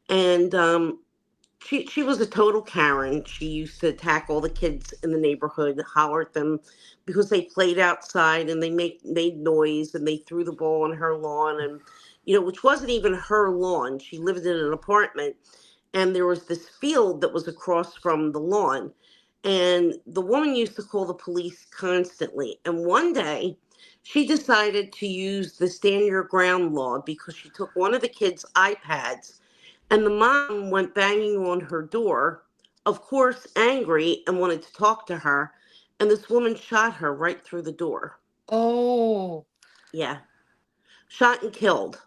and she was a total Karen. She used to attack all the kids in the neighborhood, holler at them because they played outside and they made noise, and they threw the ball on her lawn, and which wasn't even her lawn. She lived in an apartment, and there was this field that was across from the lawn. And the woman used to call the police constantly. And one day she decided to use the stand your ground law because she took one of the kids' iPads, and the mom went banging on her door, of course, angry and wanted to talk to her. And this woman shot her right through the door. Oh. Yeah, shot and killed.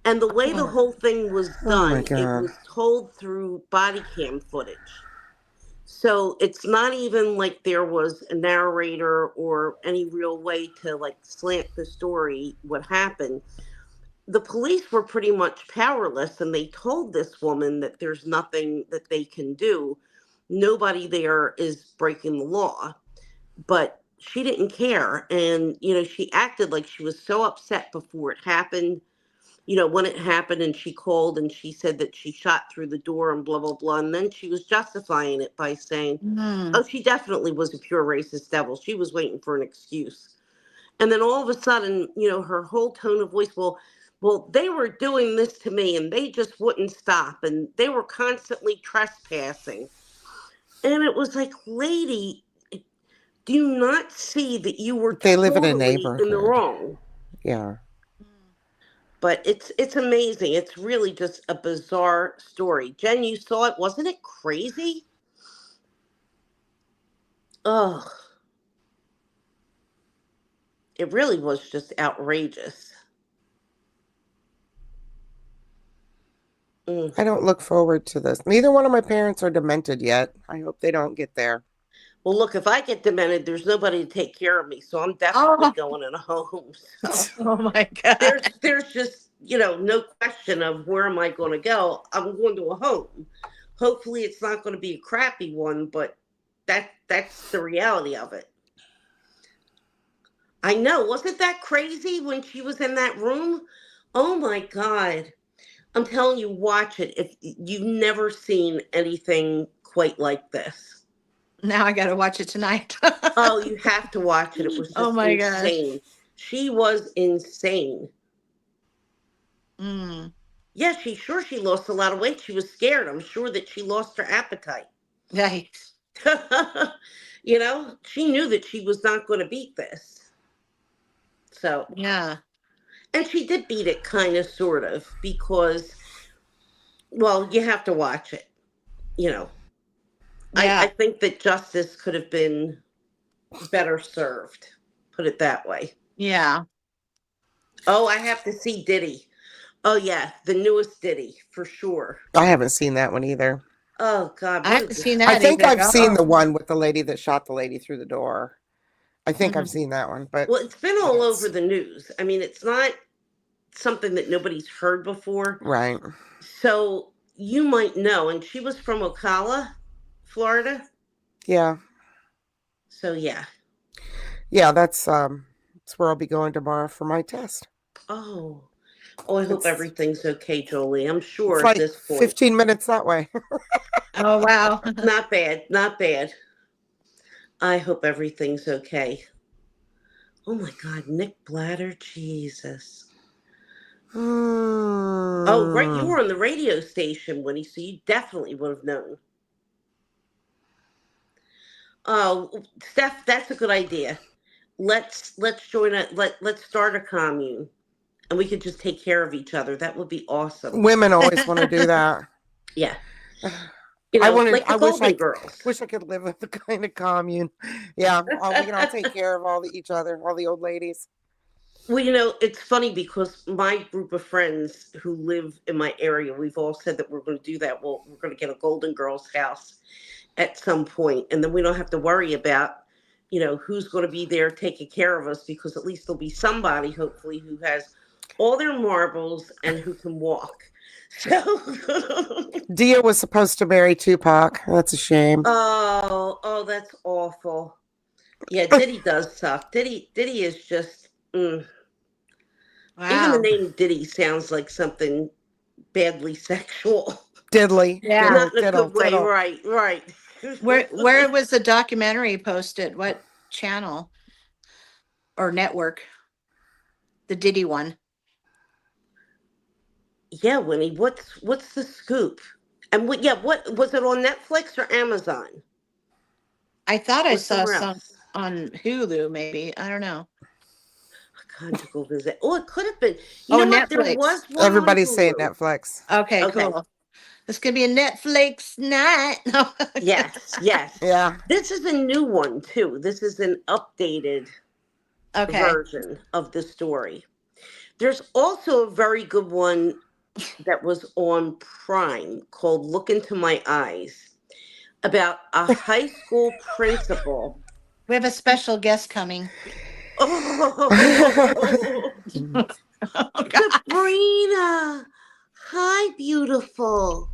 And the way the Oh. whole thing was Oh my done, it God. was told through body cam footage. So it's not even like there was a narrator or any real way to like slant the story what happened. The police were pretty much powerless, and they told this woman that there's nothing that they can do. Nobody there is breaking the law. But she didn't care. And, she acted like she was so upset before it happened, when it happened, and she called and she said that she shot through the door and blah, blah, blah. And then she was justifying it by saying, Mm. oh, she definitely was a pure racist devil. She was waiting for an excuse. And then all of a sudden, her whole tone of voice, well, they were doing this to me and they just wouldn't stop. And they were constantly trespassing. And it was like, lady, do you not see that you were They live in a totally in the neighborhood. wrong? Yeah. But it's amazing. It's really just a bizarre story. Jen, you saw it. Wasn't it crazy? Oh, it really was just outrageous. Mm. I don't look forward to this. Neither one of my parents are demented yet. I hope they don't get there. Well, look, if I get demented, there's nobody to take care of me, so I'm definitely going in a home. So Oh my God. there's just no question of where am I going to go. I'm going to a home. Hopefully, it's not going to be a crappy one, but that's the reality of it. I know. Wasn't that crazy when she was in that room? Oh my God. I'm telling you, watch it. If you've never seen anything quite like this. Now I got to watch it tonight. Oh, you have to watch it. It was Oh just my gosh. insane. She was insane. Mm. Yeah, she lost a lot of weight. She was scared. I'm sure that she lost her appetite. Yikes. She knew that she was not going to beat this. So, Yeah. and she did beat it kind of, sort of, because, well, you have to watch it. Yeah. I think that justice could have been better served. Put it that way. Yeah. Oh, I have to see Diddy. Oh, yeah, the newest Diddy, for sure. I haven't seen that one either. Oh, God. I haven't seen I that think either. I've seen the Oh. one with the lady that shot the lady through the door. I think I've Mhm. seen that one, but Well, it's been all over the news. I mean, it's not something that nobody's heard before. right. So you might know. And she was from Ocala, Florida. Yeah. So, yeah. Yeah, that's where I'll be going tomorrow for my test. Oh, I hope It's everything's okay, Jolie. I'm sure like at this point. 15 minutes that way. Oh, wow. Not bad. Not bad. I hope everything's okay. Oh my God, Nick Blatter, Jesus. Oh, right. You were on the radio station when so you definitely would have known. Oh, Steph, that's a good idea. Let's join let's start a commune, and we could just take care of each other. That would be awesome. Women always want to do that. Yeah. I like the Golden Girls. Wish I could live with the kind of commune. Yeah, we can all take care of each other, all the old ladies. Well, it's funny because my group of friends who live in my area, we've all said that we're going to do that. Well, we're going to get a Golden Girls house at some point, and then we don't have to worry about, who's going to be there taking care of us, because at least there'll be somebody, hopefully, who has all their marbles and who can walk. So Dia was supposed to marry Tupac. That's a shame. Oh, that's awful. Yeah, Diddy does suck. Diddy is just. Wow. Even the name Diddy sounds like something badly sexual. Diddly. Yeah. Not in a good way. Right. Where was the documentary posted? What channel or network? The Diddy one. Yeah, Winnie. What's the scoop? And what was it, on Netflix or Amazon? I thought I saw some on Hulu, maybe. I don't know. Conjugal visit. Oh, it could have been. Netflix. There was one. Everybody's saying Netflix. Okay, cool. This could be a Netflix night. Yes. Yeah. This is a new one too. This is an updated version of the story. There's also a very good one that was on Prime called Look Into My Eyes, about a high school principal. We have a special guest coming. Oh, Sabrina. Hi, beautiful.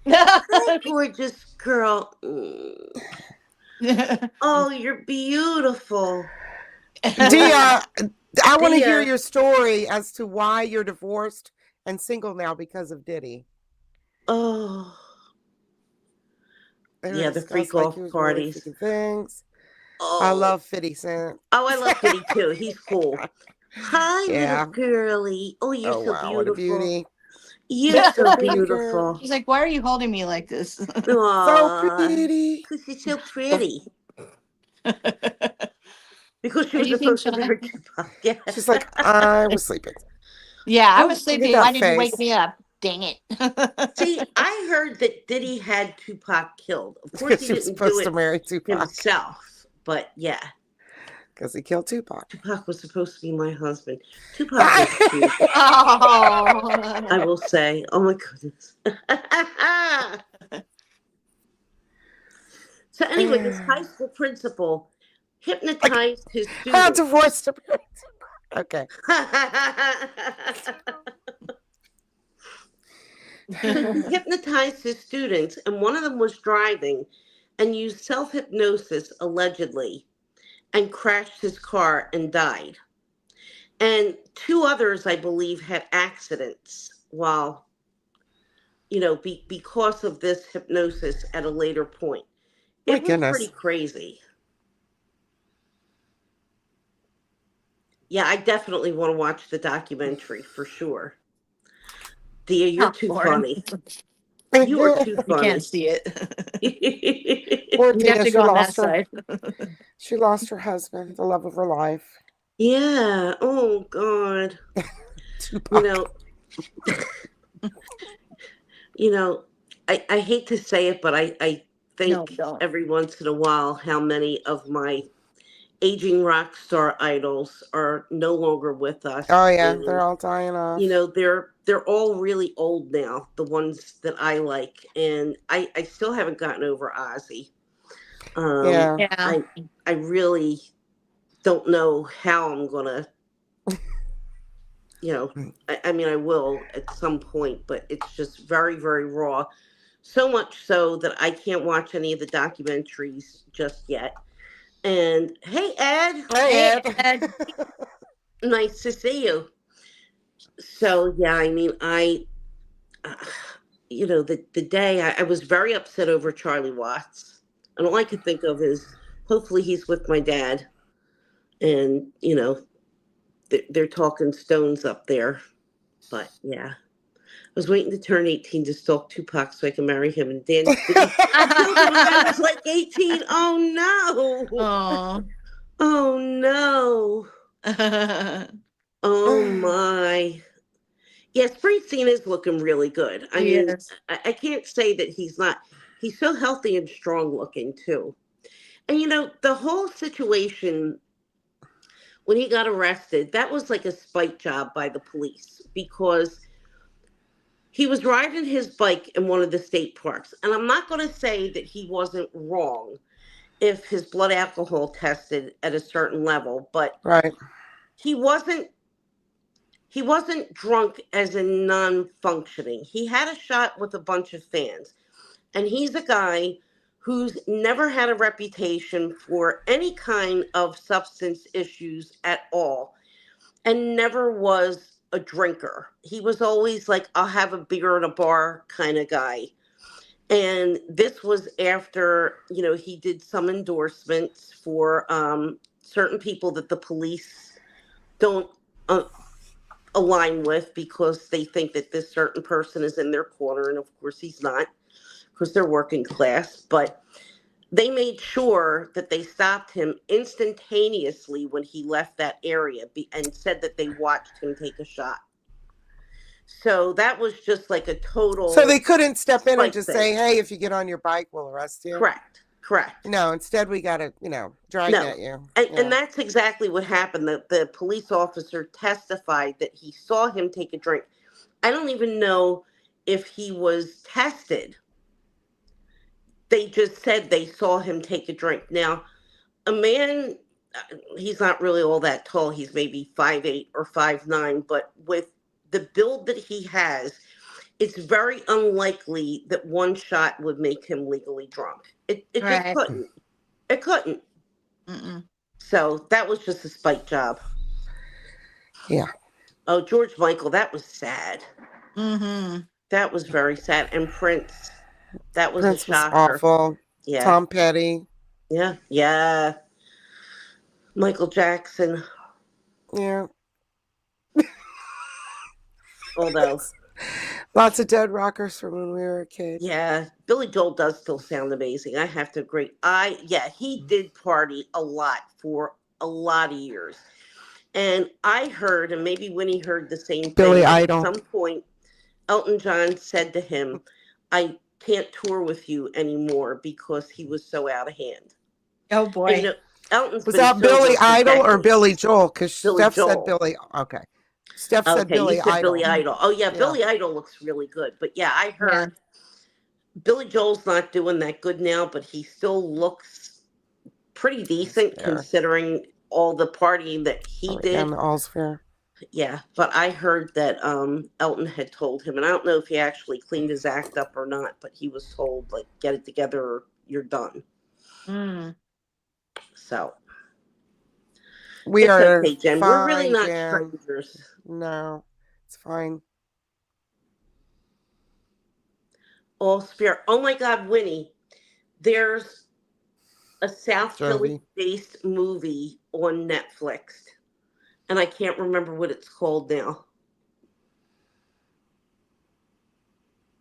Hi, gorgeous girl. Oh, you're beautiful. Dia, I want to hear your story as to why you're divorced and single now because of Diddy. Oh. Yeah, the freak off parties. Really things. Oh. I love 50 Cent. Oh, I love 50 too. He's cool. Hi, little girly. Oh, you're so beautiful. What a beauty. You're so beautiful. She's like, why are you holding me like this? So pretty. Because you're so pretty. Because she was supposed to be her Tupac. Yeah. She's like, I was sleeping. Yeah, I was sleeping. Why didn't you wake me up? Dang it. See, I heard that Diddy had Tupac killed. Of course, he was supposed to marry Tupac himself. But yeah. Because he killed Tupac. Tupac was supposed to be my husband. Tupac was cute. I will say. Oh my goodness. So anyway, this high school principal hypnotized his students. I'm divorced. Okay. Hypnotized his students, and one of them was driving and used self-hypnosis, allegedly, and crashed his car and died. And 2 others, I believe, had accidents while, because of this hypnosis at a later point. My It was pretty goodness. crazy. Yeah, I definitely want to watch the documentary for sure. Dia, you're too funny. You are too You can't funny. see it. Poor You'd have Tina, to she go on that lost her. side. She lost her husband, the love of her life. Yeah. Oh God. Tupac. I hate to say it, but I No, think don't. every once in a while how many of my aging rock star idols are no longer with us. Oh yeah, And they're all dying off. they're all really old now, the ones that I like, and I still haven't gotten over Ozzy. Yeah. Yeah. I really don't know how I'm gonna, I mean, I will at some point, but it's just very, very raw. So much so that I can't watch any of the documentaries just yet. And hey, Ed, Hey, Hey, Ed. nice to see you. So yeah, I mean, uh, the day I was very upset over Charlie Watts, and all I could think of is hopefully he's with my dad, and they're talking stones up there. But yeah, I was waiting to turn 18 to stalk Tupac so I can marry him, and Dan killed him when I was like 18. Oh no! Oh. Oh no! Oh my! Yeah, Springsteen is looking really good. I mean, Yes. I can't say that he's not. He's so healthy and strong looking too. And the whole situation when he got arrested, that was like a spite job by the police because he was riding his bike in one of the state parks. And I'm not going to say that he wasn't wrong if his blood alcohol tested at a certain level, but right. he wasn't drunk as in non-functioning. He had a shot with a bunch of fans. And he's a guy who's never had a reputation for any kind of substance issues at all and never was a drinker. He was always like, I'll have a beer in a bar kind of guy. And this was after, he did some endorsements for certain people that the police don't uh, align with because they think that this certain person is in their corner. And of course, he's not because they're working class. But they made sure that they stopped him instantaneously when he left that area and said that they watched him take a shot. So that was just like a total. So they couldn't step in and just thing. say, "Hey, if you get on your bike, we'll arrest you." Correct. No, instead we got to, drag at you. And that's exactly what happened. The police officer testified that he saw him take a drink. I don't even know if he was tested. They just said they saw him take a drink. Now, a man, he's not really all that tall. He's maybe 5'8" or 5'9", but with the build that he has, it's very unlikely that one shot would make him legally drunk. It just couldn't. It couldn't. Mm-mm. So that was just a spite job. Yeah. Oh, George Michael, that was sad. Mm-hmm. That was very sad. And Prince, that was Prince a shocker. was awful. Yeah. Tom Petty. Yeah. Michael Jackson. Yeah. Although. Lots of dead rockers from when we were a kid. Yeah, Billy Joel does still sound amazing. I have to agree. He did party a lot for a lot of years. And I heard, and maybe Winnie heard the same thing. Billy Idol. At some point, Elton John said to him, I can't tour with you anymore because he was so out of hand. Oh, boy. And, Elton's was that Billy Idol or Billy Joel? Because Steph said Billy. Okay. Steph said Billy Idol. Billy Idol. Oh, yeah, Billy Idol looks really good. But yeah, I heard Billy Joel's not doing that good now, but he still looks pretty decent considering all the partying that he did. And all's fair. Yeah, but I heard that Elton had told him, and I don't know if he actually cleaned his act up or not, but he was told, like, get it together or you're done. Mm. So, We It's are okay, Jen. We're really fine, not Jen. strangers. No, it's fine. All spirit. Oh my God, Winnie. There's a South Jovi. Philly-based movie on Netflix, and I can't remember what it's called now.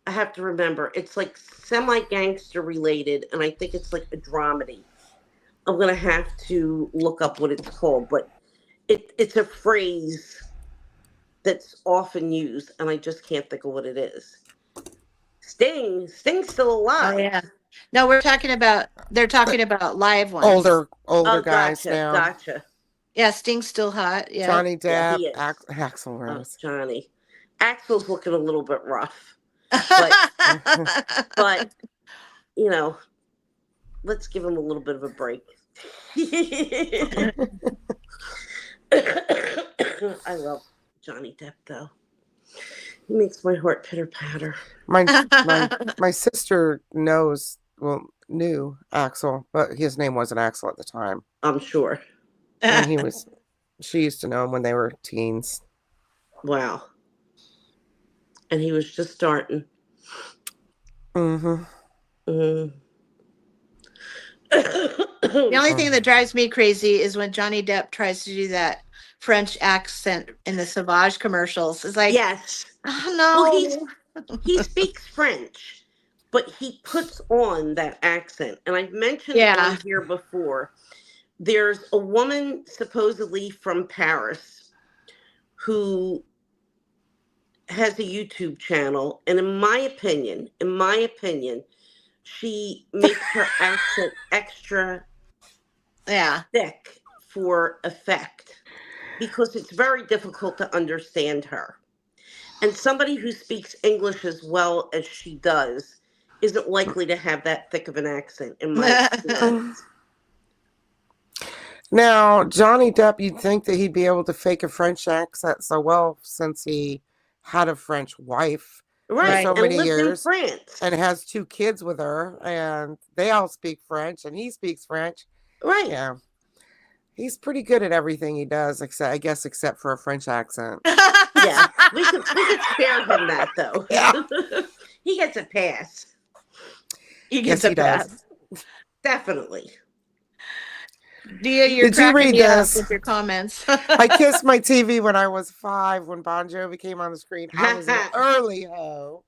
I have to remember. It's like semi-gangster related, and I think it's like a dramedy. I'm gonna have to look up what it's called, but it's a phrase that's often used, and I just can't think of what it is. Sting's still Oh alive. yeah. No, they're talking about live ones. Older Oh, guys now. gotcha. Yeah, Sting's still hot. Yeah. Johnny Yeah, Depp, he is. Axl Oh, Rose. Johnny. Axel's looking a little bit rough, but you know, let's give him a little bit of a break. I love Johnny Depp though. He makes my heart pitter patter. My sister knew Axel, but his name wasn't Axel at the time. I'm sure. And she used to know him when they were teens. Wow. And he was just starting. Mm-hmm. Mm. The only thing that drives me crazy is when Johnny Depp tries to do that French accent in the Sauvage commercials. It's like, yes. oh no. Well, he speaks French, but he puts on that accent. And I've mentioned on here before, there's a woman supposedly from Paris who has a YouTube channel, and in my opinion, she makes her accent extra thick for effect because it's very difficult to understand her. And somebody who speaks English as well as she does isn't likely to have that thick of an accent, in my experience. Now, Johnny Depp, you'd think that he'd be able to fake a French accent so well since he had a French wife for so many years and has 2 kids with her, and they all speak French, and he speaks French. Right. Yeah. He's pretty good at everything he does, except for a French accent. Yeah, we could spare him that though. Yeah. He gets a pass. He gets a pass. Does. Definitely. Dia, you're cracking me up with your comments. I kissed my TV when I was 5 when Bon Jovi came on the screen. I was an early hoe.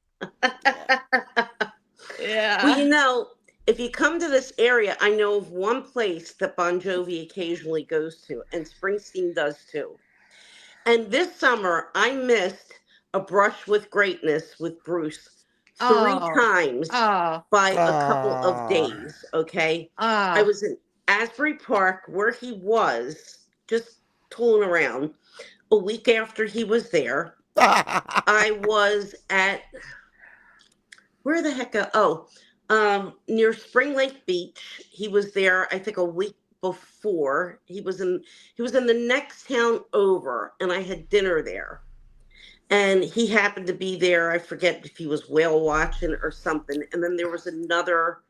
Yeah. Well, if you come to this area, I know of one place that Bon Jovi occasionally goes to, and Springsteen does too. And this summer, I missed a brush with greatness with Bruce 3 times by a couple of days, okay? I was in Asbury Park, where he was, just tooling around. A week after he was there, I was at, where the heck, near Spring Lake Beach. He was there, I think, a week before. He was in the next town over, and I had dinner there. And he happened to be there. I forget if he was whale watching or something. And then there was another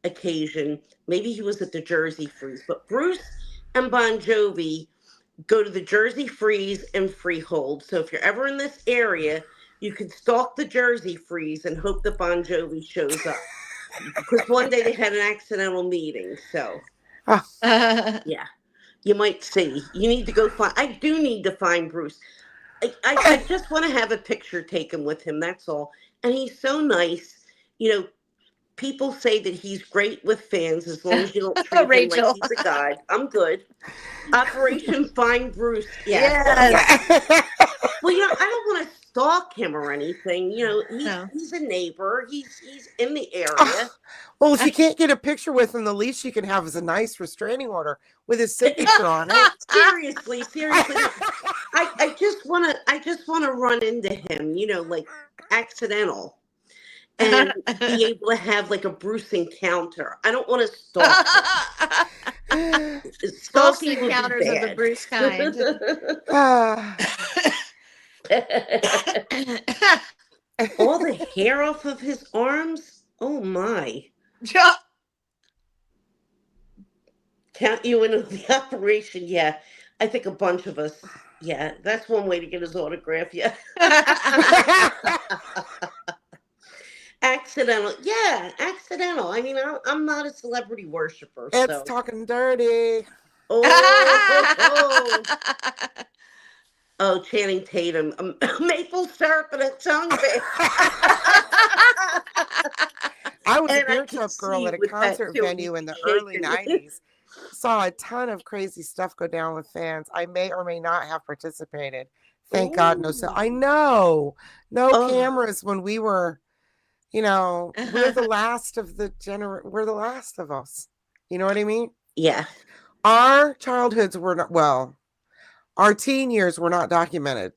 occasion. Maybe he was at the Jersey Freeze. But Bruce and Bon Jovi go to the Jersey Freeze and Freehold. So if you're ever in this area, you can stalk the Jersey Freeze and hope that Bon Jovi shows up. Because one day they had an accidental meeting. So, yeah, you might see. You need to go find. I do need to find Bruce. I just want to have a picture taken with him. That's all. And he's so nice. People say that he's great with fans as long as you don't treat him like he's a god. I'm good. Operation Find Bruce. Yes. Well, I don't want to stalk him or anything. He's a neighbor. He's in the area. Well, if you can't get a picture with him, the least you can have is a nice restraining order with his signature on it. Seriously. I just want to run into him, like accidental, and be able to have like a Bruce encounter. I don't want to stalk him. Stalking encounters of the Bruce kind. All the hair off of his arms. Oh my. Count you into the operation. Yeah. I think a bunch of us. Yeah, that's one way to get his autograph. Yeah. Accidental. Yeah, accidental. I mean, I'm not a celebrity worshiper, It's so. talking dirty. Oh, oh, Channing Tatum. Maple syrup and a tongue pick. I was a And I beer can tub girl see at a with that concert too. venue in the early 90s. Saw a ton of crazy stuff go down with fans. I may or may not have participated. Thank God, no. So I know no cameras when we were, we're the last of the we're the last of us. You know what I mean? Yeah. Our childhoods were not, well, our teen years were not documented.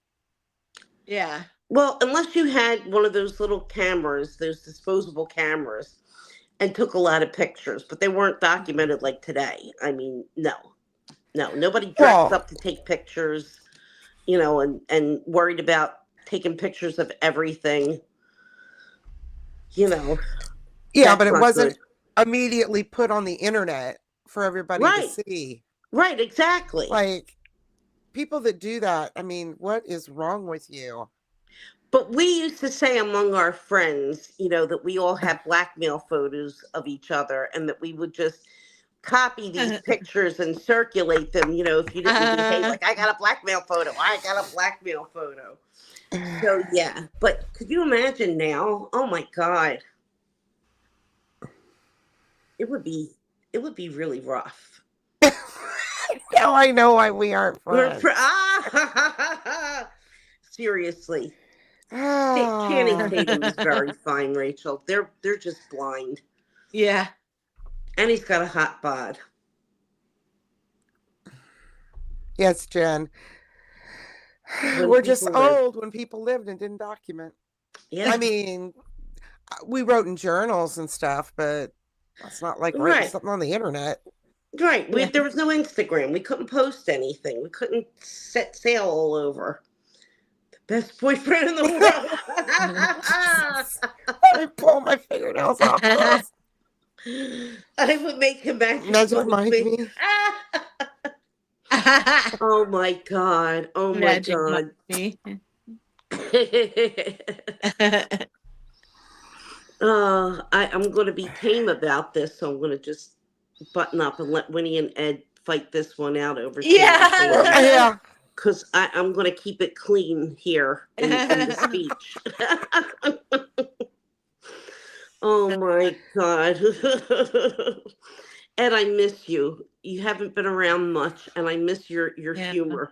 Yeah. Well, unless you had one of those little cameras, those disposable cameras, and took a lot of pictures, but they weren't documented like today. I mean, no. Nobody dressed up to take pictures, and worried about taking pictures of everything. Yeah, but it wasn't immediately put on the internet for everybody to see. Right, exactly. Like, people that do that, I mean, what is wrong with you? But we used to say among our friends, that we all had blackmail photos of each other and that we would just copy these pictures and circulate them, if you didn't behave. Like, I got a blackmail photo. So, yeah. But could you imagine now? Oh, my God. It would be really rough. Now I know why we aren't friends. Seriously. Channing Tatum is very fine, Rachel. They're just blind. Yeah. And he's got a hot bod. Yes, Jen. We're just old when people lived and didn't document. Yeah. I mean, we wrote in journals and stuff, but it's not like writing something on the internet. Right. There was no Instagram. We couldn't post anything. We couldn't set sail all over. Best boyfriend in the world. I pull my fingernails off. I would make him back. That's remind me. Oh my God. Oh my God. I'm going to be tame about this, so I'm going to just button up and let Winnie and Ed fight this one out over. Yeah. Because I'm going to keep it clean here in the speech. Oh my God. Ed, I miss you. You haven't been around much, and I miss your humor.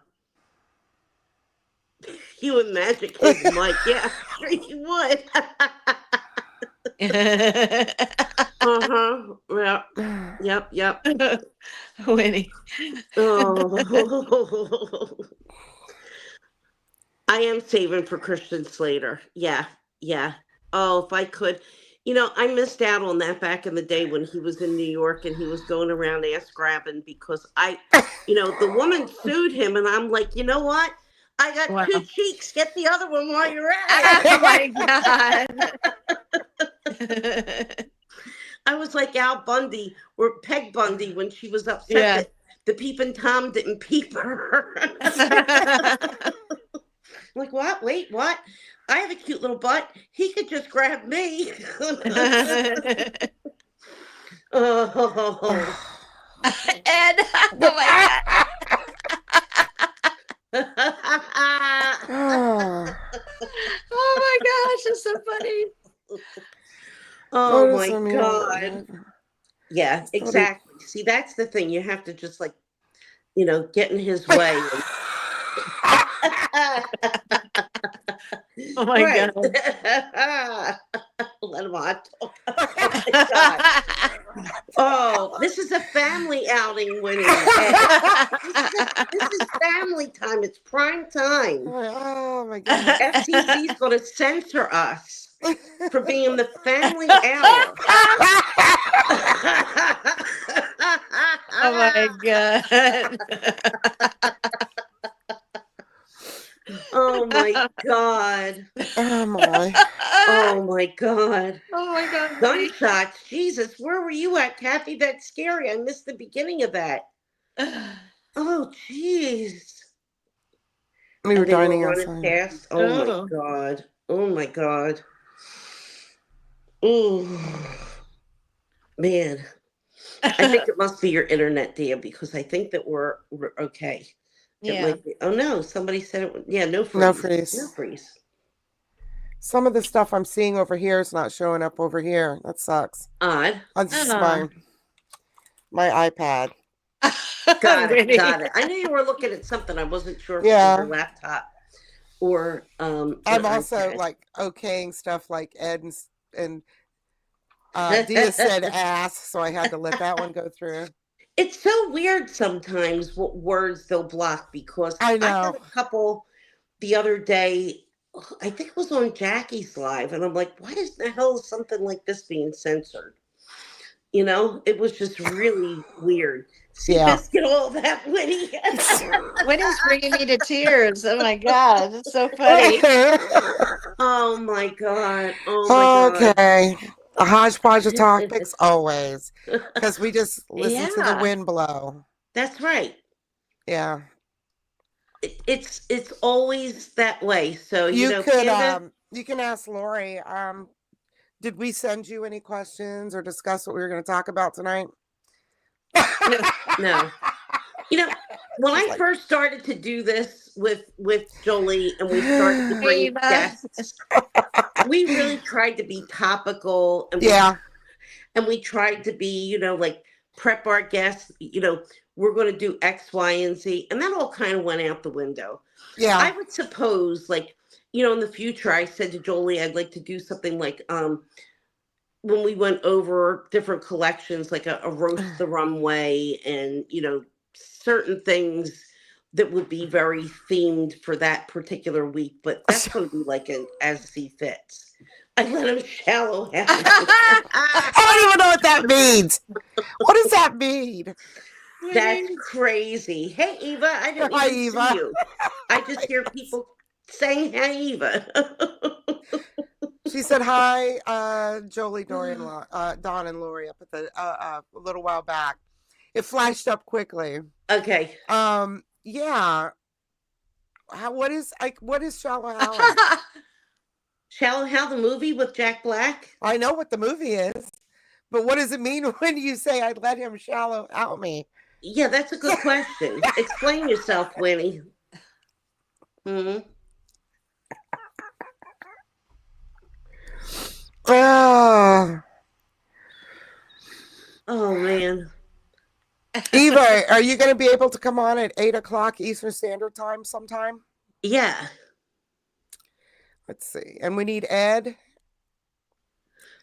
You would magic his mic. Yeah, sure you would. Yeah. Yep. Winnie. Oh. I am saving for Christian Slater. Yeah. Oh, if I could. I missed out on that back in the day when he was in New York and he was going around ass grabbing because the woman sued him, and I'm like, you know what? I got two cheeks. Get the other one while you're at it. Oh my God. I was like Al Bundy or Peg Bundy when she was upset that the peeping Tom didn't peep her. Like, what? Wait, what? I have a cute little butt. He could just grab me. Oh. Ed, oh my God. Oh my gosh, that's so funny. Oh my God. Yeah, exactly. See, that's the thing. You have to just get in his way. Oh my God. Let him on. Oh my God. Oh, this is a family outing, Winnie. This is family time. It's prime time. Oh my God. FCC's going to censor us for being the family hour. Oh my God. Oh my God. Oh my. Oh my God. Oh my God. Gunshots. Jesus, where were you at, Kathy? That's scary. I missed the beginning of that. Oh, jeez. We were And they were dining running outside. past. Oh my God. Oh my God. Ooh, man. I think it must be your internet, dear, because I think that we're okay. It Yeah. might be. Oh no, somebody said it. Yeah, no No freeze. No freeze. freeze. Some of the stuff I'm seeing over here is not showing up over here. That sucks. Odd. This is my iPad. Got it. Really? Got it. I knew you were looking at something. I wasn't sure if it was Yeah. your laptop or an I'm also iPad. like okaying stuff like Ed and Dia said ass, so I had to let that one go through. It's so weird sometimes what words they'll block because I I got know. a couple the other day. I think it was on Jackie's live, and I'm like, why is the hell is something like this being censored? You know, it was just really weird. See, Yeah. get all that witty. Winnie's bringing me to tears. Oh my God. It's so funny. Oh my God. Oh my God. Okay. A hodgepodge of topics always. Because we just listen to the Yeah. wind blow. That's right. Yeah. It's always that way. So You could Candace, you can ask Lori. Did we send you any questions or discuss what we were going to talk about tonight? no. When She's I like, first started to do this with Jolie and we started to bring guests, we really tried to be topical and yeah. we tried to be, like prep our guests, we're going to do X, Y, and Z. And that all kind of went out the window. Yeah. I would suppose, like, in the future, I said to Jolie, I'd like to do something like when we went over different collections, like a roast the runway and, certain things that would be very themed for that particular week. But that's going to be like an as he fits. I let him shallow out. I don't even know what that means. What does that mean? That's crazy. Hey, Eva. I didn't Hi, even Eva. see you. I just hear people saying, hey, Eva. She said hi, Jolie, Dorian, Don, and Lori up at the a little while back. It flashed up quickly. Okay. Yeah. What is Shallow Hal? Shallow Hal, the movie with Jack Black? I know what the movie is, but what does it mean when you say I let him shallow out me? Yeah, that's a good question. Explain yourself, Winnie. Hmm. Oh man. Eva, are you going to be able to come on at 8:00 Eastern Standard Time sometime? Yeah. Let's see. And we need Ed.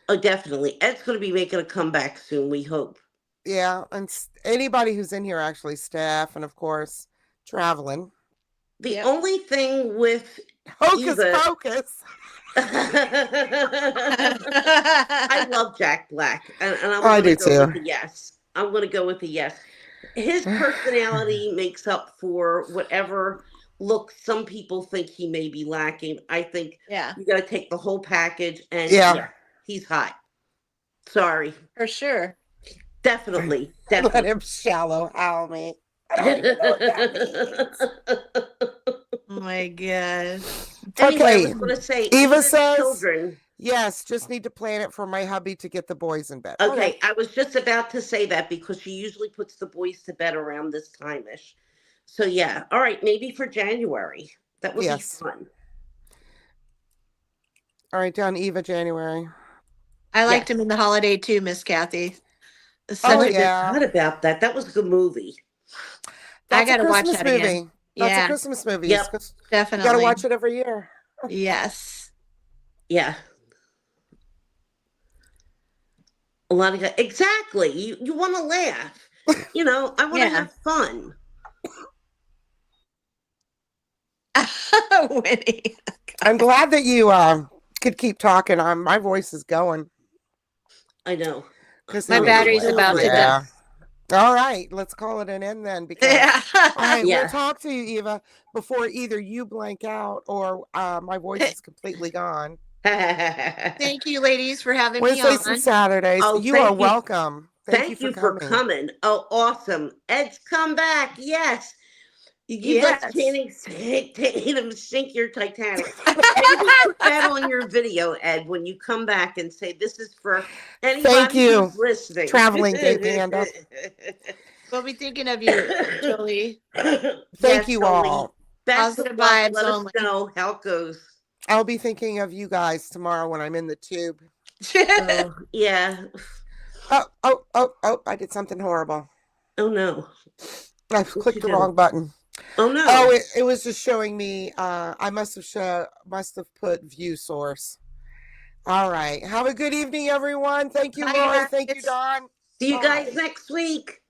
Oh, definitely. Ed's going to be making a comeback soon, we hope. Yeah, and anybody who's in here, actually, staff, and of course, traveling. The only thing with Hocus Eva... Pocus. I love Jack Black, and I do too. With a yes. I'm going to go with a yes. His personality makes up for whatever look some people think he may be lacking. I think you got to take the whole package, and he's hot. Sorry. For sure. Definitely. Let him shallow how me. Oh my God. Anyway, Okay. I was going to say, Eva says, children. Yes, just need to plan it for my hubby to get the boys in bed. Okay, I was just about to say that because she usually puts the boys to bed around this time-ish. So yeah, all right, maybe for January. That would be fun. All right, down Eva, January. I liked him in the holiday too, Miss Kathy. I forgot about that. That was a good movie. I gotta watch that again. That's a Christmas movie. Yep, definitely. You gotta watch it every year. Yes. Yeah. A lot of guys. Exactly. You want to laugh. I want to have fun. Winnie. I'm glad that you could keep talking. My voice is going. I know. My battery's about to die. All right, let's call it an end then. Because all right, we'll talk to you, Eva, before either you blank out or my voice is completely gone. Thank you, ladies, for having me on. Wednesdays and Saturdays. You are welcome. Thank you for coming. Oh, awesome. Ed's come back. Yes. You like Tatum sink your Titanic. Maybe put that on your video, Ed, when you come back and say this is for anybody who's listening. Traveling gay panda. We'll be thinking of you, Julie. Thank you all. Best of luck. Let us know how it goes. I'll be thinking of you guys tomorrow when I'm in the tube. Yeah. Oh, I did something horrible. Oh, no. I clicked the wrong button. Oh, no. Oh, it was just showing me. I must have put view source. All right. Have a good evening, everyone. Thank you, Lori. Thank you, Dawn. See you guys next week.